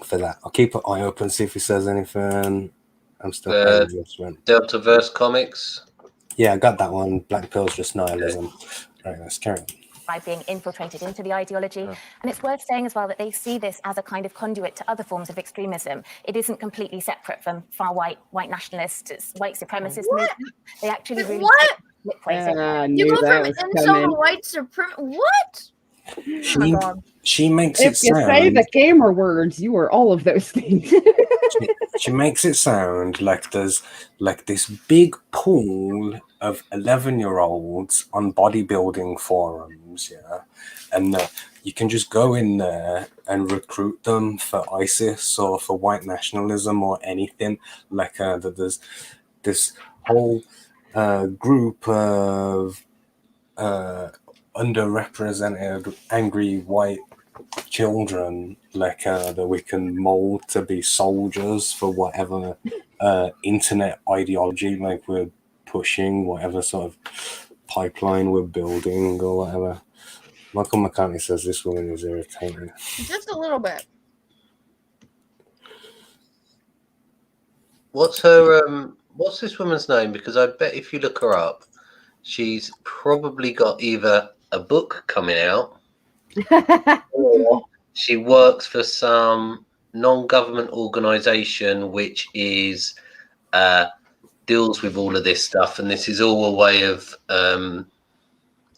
[SPEAKER 1] for that. I'll keep an eye open, see if he says anything. I'm still playing this one.
[SPEAKER 8] Deltaverse Comics.
[SPEAKER 1] Yeah, I got that one. Black pill's just nihilism. Right, let's carry on.
[SPEAKER 7] By being infiltrated into the ideology. And it's worth saying as well that they see this as a kind of conduit to other forms of extremism. It isn't completely separate from far white nationalists, white supremacist movement. They actually really
[SPEAKER 3] what?
[SPEAKER 2] You
[SPEAKER 3] go from incel to white supremacist. What?
[SPEAKER 1] She makes
[SPEAKER 2] If
[SPEAKER 1] it
[SPEAKER 2] you
[SPEAKER 1] sound.
[SPEAKER 2] say the gamer words, you are all of those things.
[SPEAKER 1] She makes it sound like there's like this big pool of 11-year-olds on bodybuilding forums, yeah, and you can just go in there and recruit them for ISIS or for white nationalism or anything. Like that there's this whole group of underrepresented angry white children like that we can mold to be soldiers for whatever internet ideology like we're pushing, whatever sort of pipeline we're building or whatever. Michael McCartney says this woman is irritating.
[SPEAKER 3] Just a little bit.
[SPEAKER 8] What's her what's this woman's name? Because I bet if you look her up, she's probably got either a book coming out or she works for some non-government organization which is deals with all of this stuff, and this is all a way of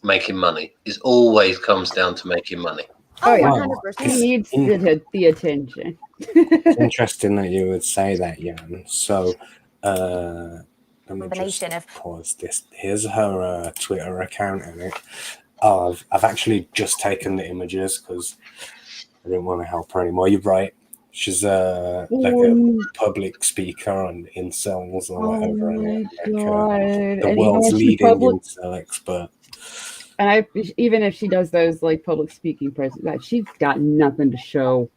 [SPEAKER 8] making money. It always comes down to making money.
[SPEAKER 2] Oh yeah,
[SPEAKER 3] 100%.
[SPEAKER 2] He needs the attention.
[SPEAKER 1] It's interesting that you would say that, Jan. So let me just pause this. Here's her Twitter account in it. Oh, I've actually just taken the images because I didn't want to help her anymore. You're right. She's like
[SPEAKER 2] Oh,
[SPEAKER 1] a public speaker on INCELS or
[SPEAKER 2] oh
[SPEAKER 1] whatever.
[SPEAKER 2] my
[SPEAKER 1] Like,
[SPEAKER 2] god!
[SPEAKER 1] the
[SPEAKER 2] And
[SPEAKER 1] world's
[SPEAKER 2] she
[SPEAKER 1] leading
[SPEAKER 2] public,
[SPEAKER 1] INCEL expert.
[SPEAKER 2] and even if she does those like public speaking presentations, she's got nothing to show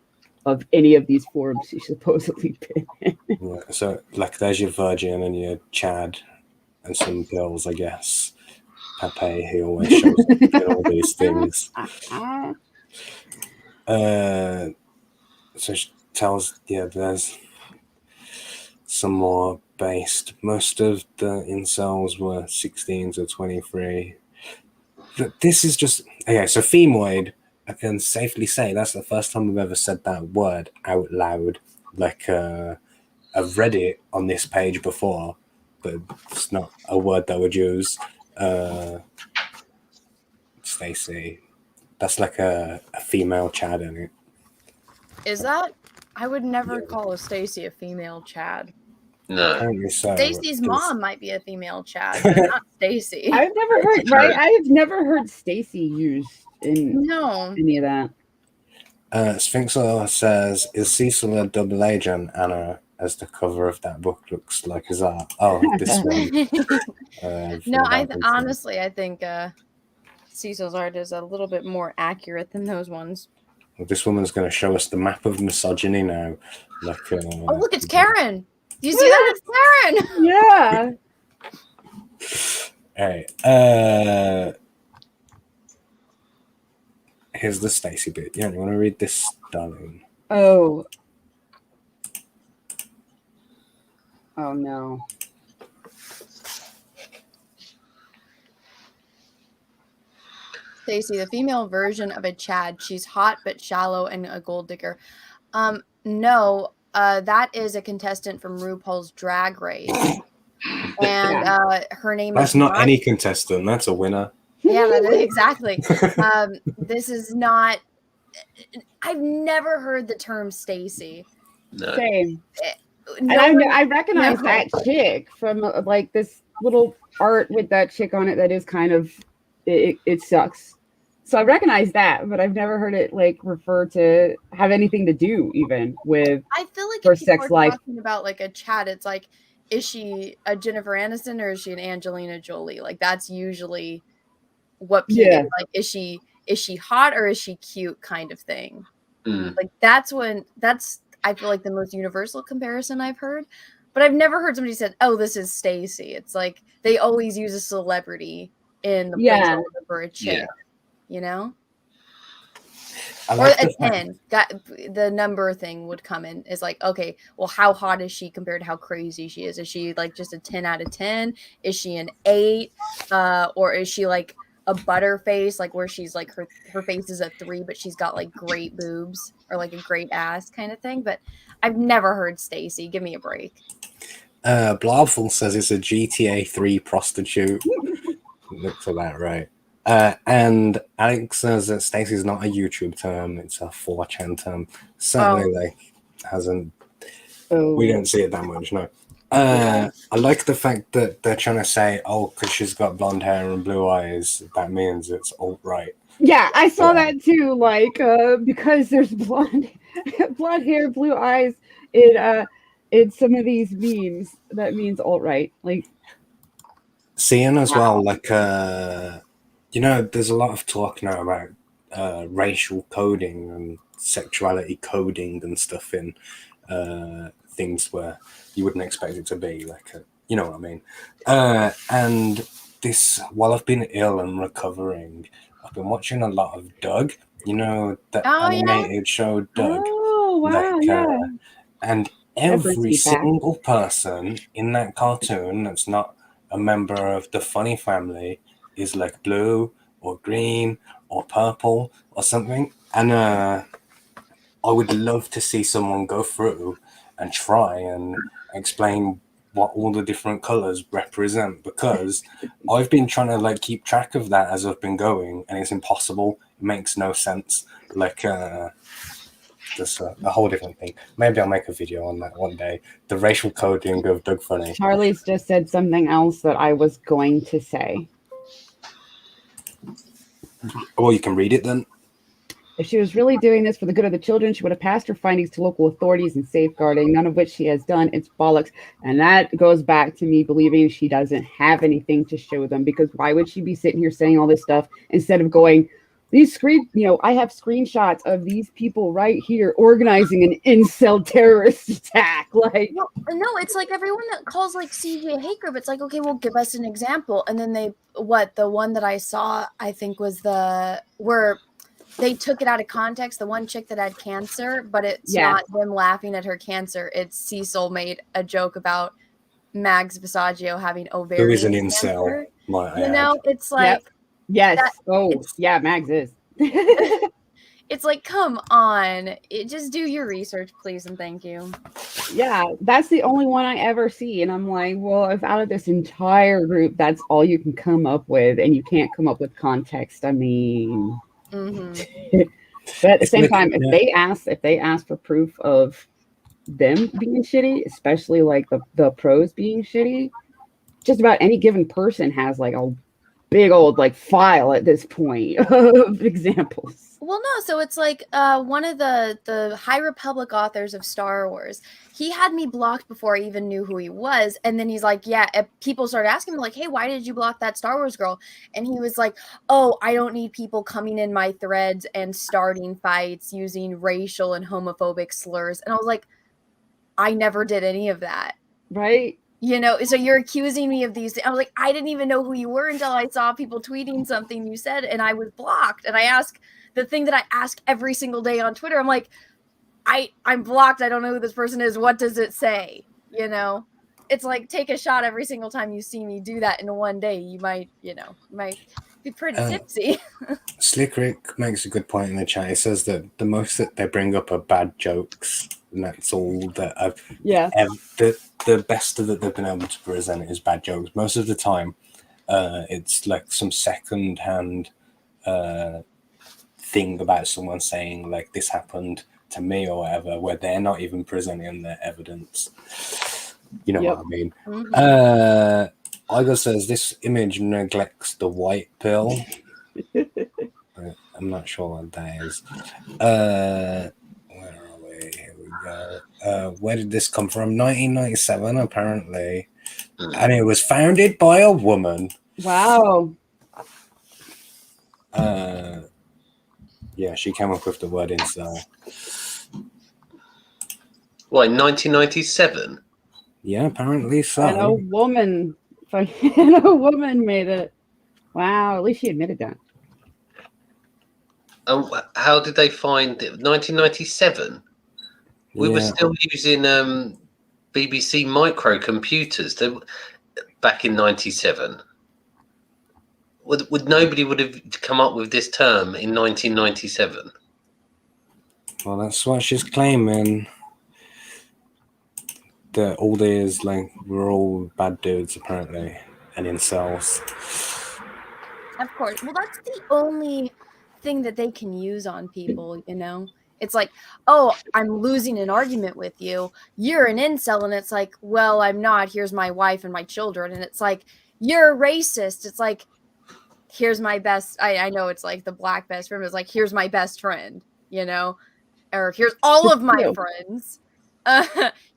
[SPEAKER 2] of any of these forums she's supposedly been in.
[SPEAKER 1] Yeah, so like there's your Virgin and your Chad and some girls, I guess. Pepe, he always shows up in all these things. So she tells, there's some more based. Most of the incels were 16 to 23. But this is just, okay, so femoid, I can safely say that's the first time I've ever said that word out loud. Like, I've read it on this page before, but it's not a word that I would use. Stacey, that's like a female Chad in it.
[SPEAKER 12] Is that? I would never call a Stacy a female Chad.
[SPEAKER 8] No.
[SPEAKER 1] Apparently so.
[SPEAKER 12] Stacy's mom might be a female Chad, but not Stacy.
[SPEAKER 2] I've never heard, right? I've never heard Stacy used in any of that.
[SPEAKER 1] Sphinxer says, is Cecil a double agent, Anna, as the cover of that book looks like his art? Oh, this one.
[SPEAKER 12] No, honestly, I think Cecil's art is a little bit more accurate than those ones.
[SPEAKER 1] Well, this woman's going to show us the map of misogyny now. Like,
[SPEAKER 12] oh, look, it's Karen. Do you see that? It's Karen.
[SPEAKER 2] Yeah.
[SPEAKER 1] All right. Here's the Stacy bit. Yeah, you want to read this, darling?
[SPEAKER 2] Oh. Oh no.
[SPEAKER 12] Stacy, the female version of a Chad. She's hot but shallow and a gold digger. No, that is a contestant from RuPaul's Drag Race, and her name
[SPEAKER 1] That's
[SPEAKER 12] is
[SPEAKER 1] not any contestant. That's a winner.
[SPEAKER 12] Yeah, exactly. This is not. I've never heard the term Stacy.
[SPEAKER 8] No.
[SPEAKER 2] Same. And I recognize that chick from like this little art with that chick on it that is kind of it sucks. So I recognize that, but I've never heard it like refer to have anything to do even with
[SPEAKER 12] I feel like
[SPEAKER 2] her
[SPEAKER 12] if people
[SPEAKER 2] sex
[SPEAKER 12] are
[SPEAKER 2] life.
[SPEAKER 12] talking about like a Chad, it's like, is she a Jennifer Aniston or is she an Angelina Jolie? Like that's usually what people like. Is she hot or is she cute kind of thing? Like that's I feel like the most universal comparison I've heard, but I've never heard somebody said, "Oh, this is Stacy." It's like they always use a celebrity in the place for a chick, you know. Or a 10. The number thing would come in is like, okay, well, how hot is she compared to how crazy she is? Is she like just a 10 out of 10? Is she an 8? Or is she like a butter face, like where she's like her face is a 3, but she's got like great boobs or like a great ass kind of thing? But I've never heard Stacy. Give me a break.
[SPEAKER 1] Blarful says it's a GTA 3 prostitute. Look for that, right? And Alex says that Stacy's not a YouTube term; it's a 4chan term. Certainly, like hasn't. We don't see it that much, no. I like the fact that they're trying to say, "Oh, because she's got blonde hair and blue eyes, that means it's alt-right."
[SPEAKER 2] Yeah, I saw that too. Like, because there's blonde hair, blue eyes in some of these memes, that means alt-right. Like,
[SPEAKER 1] seeing as well, like, there's a lot of talk now about racial coding and sexuality coding and stuff in things where you wouldn't expect it to be, like, you know what I mean? And this, while I've been ill and recovering, I've been watching a lot of Doug, the animated show Doug.
[SPEAKER 2] Oh, wow,
[SPEAKER 1] like, and every single person in that cartoon that's not a member of the funny family is like blue or green or purple or something. And I would love to see someone go through and try and explain what all the different colors represent, because I've been trying to like keep track of that as I've been going, and it's impossible. It makes no sense. Like just a whole different thing. Maybe I'll make a video on that one day. The racial coding of Doug Funny.
[SPEAKER 2] Charlie's just said something else that I was going to say.
[SPEAKER 1] Well, you can read it then.
[SPEAKER 2] If she was really doing this for the good of the children, she would have passed her findings to local authorities and safeguarding, none of which she has done. It's bollocks. And that goes back to me believing she doesn't have anything to show them, because why would she be sitting here saying all this stuff instead of going, I have screenshots of these people right here organizing an incel terrorist attack. Like,
[SPEAKER 12] no, it's like everyone that calls like CJ a hate group. It's like, okay, well, give us an example. And then the one that I saw, I think was where they took it out of context. The one chick that had cancer, but it's not them laughing at her cancer. It's Cecil made a joke about Mags Visaggio having ovarian
[SPEAKER 1] Who is an
[SPEAKER 12] cancer.
[SPEAKER 1] incel?
[SPEAKER 12] It's like,
[SPEAKER 2] yes. Mags is.
[SPEAKER 12] It's like, come on, just do your research, please, and thank you.
[SPEAKER 2] Yeah, that's the only one I ever see. And I'm like, well, if out of this entire group, that's all you can come up with, and you can't come up with context, I mean...
[SPEAKER 12] Mm-hmm.
[SPEAKER 2] But at the same time, if they ask for proof of them being shitty, especially like the pros being shitty, just about any given person has like a big old like file at this point of examples.
[SPEAKER 12] Well, no, so it's like one of the High Republic authors of Star Wars. He had me blocked before I even knew who he was, and then he's like, "Yeah." People started asking him like, "Hey, why did you block that Star Wars girl?" And he was like, "Oh, I don't need people coming in my threads and starting fights using racial and homophobic slurs." And I was like, "I never did any of that."
[SPEAKER 2] Right?
[SPEAKER 12] So you're accusing me of these. I was like, I didn't even know who you were until I saw people tweeting something you said, and I was blocked. And I ask the thing that I ask every single day on Twitter. I'm like, I'm blocked. I don't know who this person is. What does it say? It's like, take a shot every single time you see me do that in one day. You might be pretty tipsy.
[SPEAKER 1] Slick Rick makes a good point in the chat. He says that the most that they bring up are bad jokes, and that's all that the best that they've been able to present is bad jokes. Most of the time, it's like some second-hand thing about someone saying like this happened to me or whatever, where they're not even presenting their evidence. You know what I mean?
[SPEAKER 12] Mm-hmm.
[SPEAKER 1] Igo says this image neglects the white pill. I'm not sure what that is. Where are we? Here we go. Where did this come from? 1997, apparently. And it was founded by a woman.
[SPEAKER 2] Wow.
[SPEAKER 1] Yeah, she came up with the word incel.
[SPEAKER 8] What, in 1997?
[SPEAKER 1] Yeah, apparently so.
[SPEAKER 2] And a woman made it. Wow, at least she admitted that.
[SPEAKER 8] How did they find it? 1997? We were still using BBC microcomputers back in 97. Nobody would have come up with this term in 1997?
[SPEAKER 1] Well, that's what she's claiming. That all these, like, we're all bad dudes, apparently, and incels.
[SPEAKER 12] Of course. Well, that's the only thing that they can use on people, It's like, oh, I'm losing an argument with you. You're an incel. And it's like, well, I'm not. Here's my wife and my children. And it's like, you're a racist. It's like, here's my best. I know it's like the black best friend. It's like, here's my best friend, or here's all of my friends.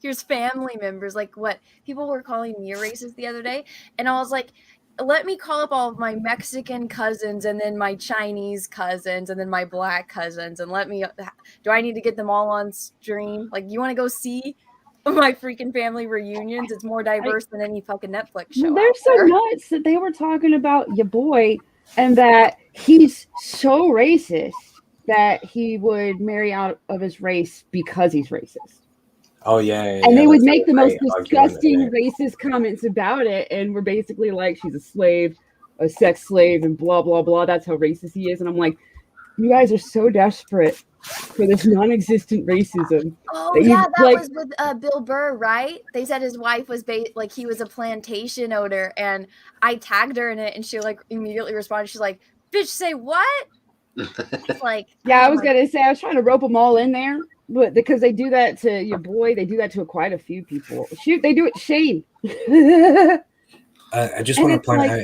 [SPEAKER 12] Here's family members. Like, what people were calling me a racist the other day. And I was like, let me call up all of my Mexican cousins and then my Chinese cousins and then my black cousins. And do I need to get them all on stream? Like, you want to go see my freaking family reunions? It's more diverse than any fucking Netflix show.
[SPEAKER 2] They're so nuts that they were talking about your boy and that he's so racist that he would marry out of his race because he's racist.
[SPEAKER 1] Oh, yeah.
[SPEAKER 2] And they would make the most disgusting racist comments about it. And we're basically like, she's a slave, a sex slave, and blah, blah, blah. That's how racist he is. And I'm like, you guys are so desperate for this non-existent racism.
[SPEAKER 12] Oh, that was with Bill Burr, right? They said his wife was he was a plantation owner. And I tagged her in it. And she immediately responded. She's like, bitch, say what? It's like,
[SPEAKER 2] yeah, I was going to say, I was trying to rope them all in there. But because they do that to your boy, they do that to quite a few people. Shoot, they do it to Shane.
[SPEAKER 1] I just want to point out,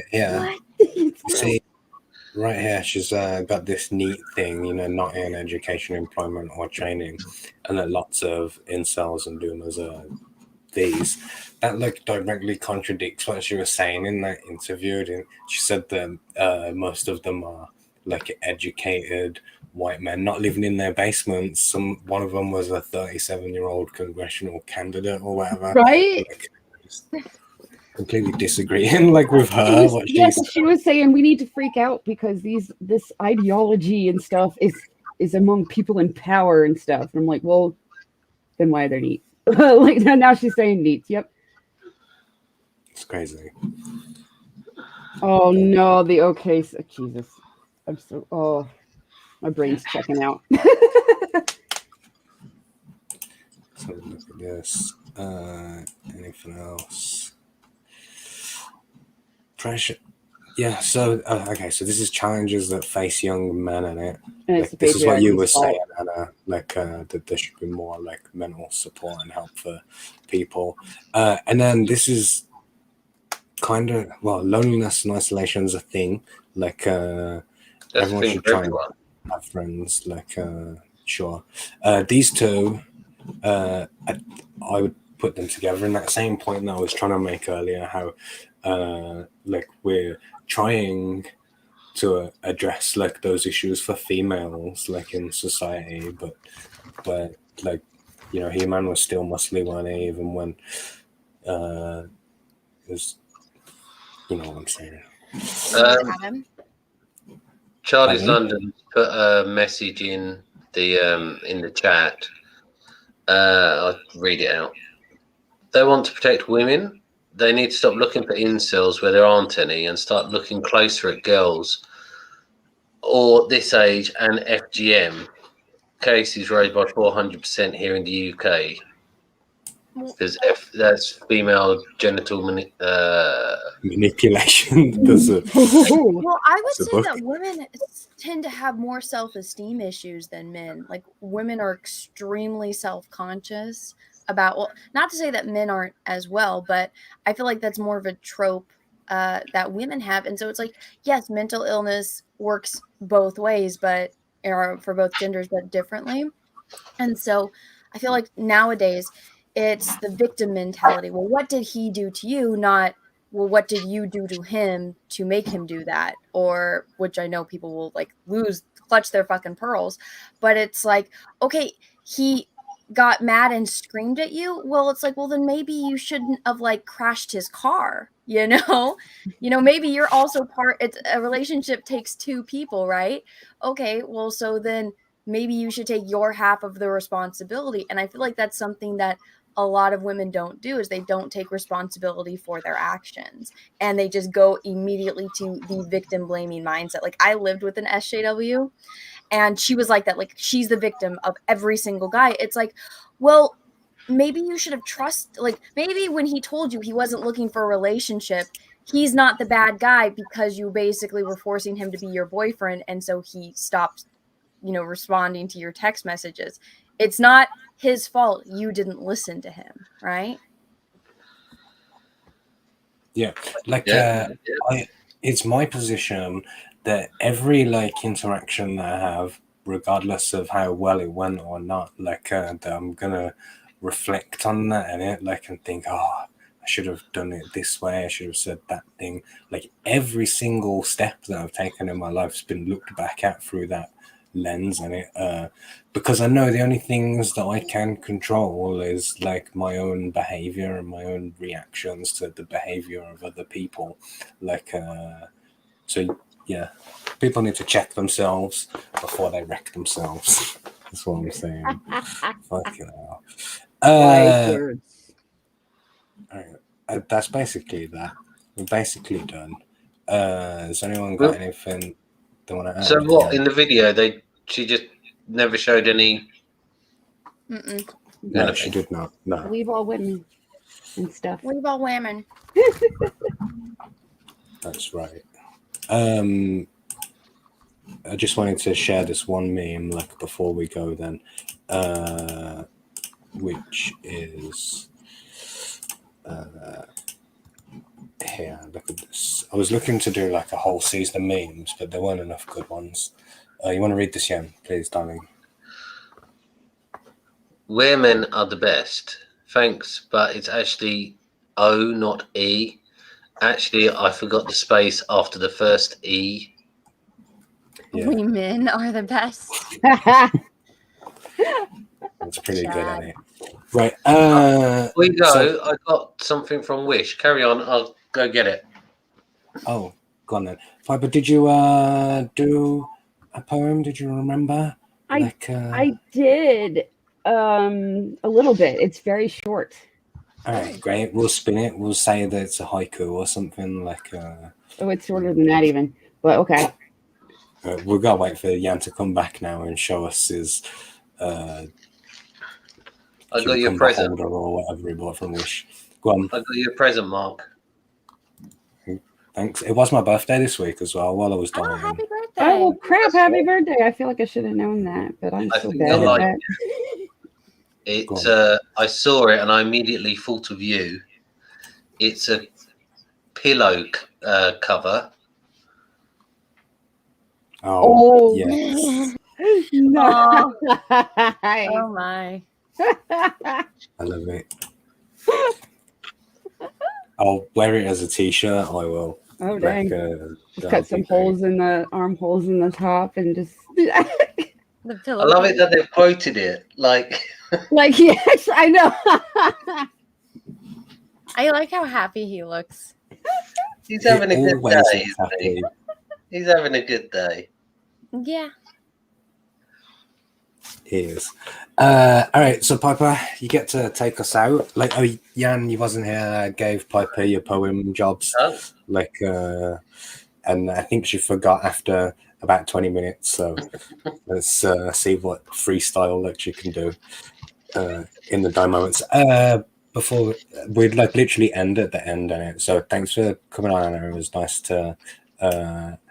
[SPEAKER 1] right here, she's got this neat thing, you know, not in education, employment, or training, and then lots of incels and doomers are these. That like directly contradicts what she was saying in that interview. And she said that most of them are like educated white men, not living in their basements. One of them was a 37-year-old congressional candidate or whatever.
[SPEAKER 2] Right?
[SPEAKER 1] Like, completely disagreeing like with her. What
[SPEAKER 2] She was saying we need to freak out because this ideology and stuff is among people in power and stuff. And I'm like, well, then why are they neat? Like now she's saying neats. Yep.
[SPEAKER 1] It's crazy.
[SPEAKER 2] Oh no, the okay. Jesus, I'm so. Oh, my brain's checking out.
[SPEAKER 1] So look at this. Anything else? Pressure. Yeah. So okay. So this is challenges that face young men in it.
[SPEAKER 2] And
[SPEAKER 1] like this is what you were saying, Anna. Like that there should be more like mental support and help for people. And then this is kind of loneliness and isolation is a thing. Like everyone should try and have friends. Like sure. These two. I would put them together in that same point that I was trying to make earlier, how like we're trying to address like those issues for females like in society, but like, you know, He-Man was still muscly one even when it was, you know what I'm saying.
[SPEAKER 8] Charlie's London put a message in the chat. I'll read it out. They want to protect women. They need to stop looking for incels where there aren't any and start looking closer at girls or this age and FGM. Cases raised by 400% here in the UK. Because that's female genital
[SPEAKER 1] manipulation.
[SPEAKER 12] Well, I would say that women tend to have more self-esteem issues than men. Like women are extremely self-conscious about, well, not to say that men aren't as well, but I feel like that's more of a trope that women have. And so it's like, yes, mental illness works both ways, but or for both genders, but differently. And so I feel like nowadays it's the victim mentality. Well, what did he do to you? Not, well, what did you do to him to make him do that? Or, which I know people will like clutch their fucking pearls. But it's like, okay, he got mad and screamed at you. Well, it's like, well, then maybe you shouldn't have like crashed his car, you know? Maybe you're also a relationship takes two people, right? Okay, well, so then maybe you should take your half of the responsibility. And I feel like that's something that a lot of women don't do, is they don't take responsibility for their actions. And they just go immediately to the victim blaming mindset. Like I lived with an SJW and she was like that. Like she's the victim of every single guy. It's like, well, maybe you should have like maybe when he told you he wasn't looking for a relationship, he's not the bad guy because you basically were forcing him to be your boyfriend. And so he stopped responding to your text messages. It's not his fault you didn't listen to him, right?
[SPEAKER 1] Yeah, like it's my position that every like interaction that I have, regardless of how well it went or not, like that I'm gonna reflect on that in it, like, and think, oh, I should have done it this way, I should have said that thing. Like every single step that I've taken in my life has been looked back at through that lens in it, because I know the only things that I can control is like my own behavior and my own reactions to the behavior of other people. Like so yeah, people need to check themselves before they wreck themselves. That's what I'm saying. Fucking hell.
[SPEAKER 2] Wise words.
[SPEAKER 1] All right. That's basically that. We're basically done. Has anyone got anything they want to add?
[SPEAKER 8] So what in the video she just never showed any.
[SPEAKER 1] No, she did not. No.
[SPEAKER 2] Leave all women and stuff.
[SPEAKER 12] Leave all women.
[SPEAKER 1] That's right. I just wanted to share this one meme like before we go then, which is here, look at this. I was looking to do like a whole season of memes, but there weren't enough good ones. You want to read this, Jan, please, darling?
[SPEAKER 8] Women are the best. Thanks, but it's actually O, not E. Actually, I forgot the space after the first E.
[SPEAKER 1] Yeah.
[SPEAKER 12] Women are the best.
[SPEAKER 1] That's pretty good,
[SPEAKER 12] Chad.
[SPEAKER 1] isn't it? Right.
[SPEAKER 8] Before we go,
[SPEAKER 1] So,
[SPEAKER 8] I got something from Wish. Carry on. I'll go get it.
[SPEAKER 1] oh, go on then. Piper, did you do a poem? Did you remember?
[SPEAKER 2] I did a little bit. It's very short.
[SPEAKER 1] All right, great. We'll spin it. We'll say that it's a haiku or something like.
[SPEAKER 2] Oh, it's shorter than that even. But okay.
[SPEAKER 1] We've got to wait for Jan to come back now and show us his.
[SPEAKER 8] I got your present.
[SPEAKER 1] Or whatever he bought from Wish. Go on.
[SPEAKER 8] I got your present, Mark.
[SPEAKER 1] Thanks. It was my birthday this week as well. While I was dying.
[SPEAKER 12] Oh, happy birthday!
[SPEAKER 2] Oh well, crap! Happy birthday! I feel like I should have known that, but I'm so bad at that.
[SPEAKER 8] I saw it and I immediately thought of you. It's a pillow cover.
[SPEAKER 1] Oh, yes.
[SPEAKER 2] No.
[SPEAKER 12] Oh my.
[SPEAKER 1] I love it. I'll wear it as a t-shirt. I will.
[SPEAKER 2] Oh dang!
[SPEAKER 1] Just
[SPEAKER 2] cut some holes in the armholes in the top and just.
[SPEAKER 12] The pillow.
[SPEAKER 8] I love it that they've quoted it. Like
[SPEAKER 2] yes, I know.
[SPEAKER 12] I like how happy he looks.
[SPEAKER 8] He's having a good
[SPEAKER 1] always
[SPEAKER 8] day.
[SPEAKER 1] looks happy.
[SPEAKER 8] He's having a good day.
[SPEAKER 12] Yeah.
[SPEAKER 1] He is. All right, so Piper, you get to take us out. Like, oh, Jan, you wasn't here. Gave Piper your poem jobs.
[SPEAKER 8] Oh.
[SPEAKER 1] Like, and I think she forgot after about 20 minutes. So let's see what freestyle that she can do in the dying moments. Before we'd like literally end at the end on it. So thanks for coming on, Anna. It was nice to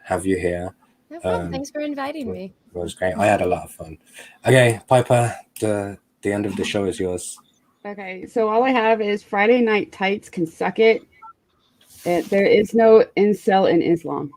[SPEAKER 1] have you here.
[SPEAKER 12] No problem. Thanks for inviting me.
[SPEAKER 1] It was great. I had a lot of fun. Okay, Piper, the end of the show is yours.
[SPEAKER 2] Okay, so all I have is Friday Night Tights can suck it. There is no incel in Islam.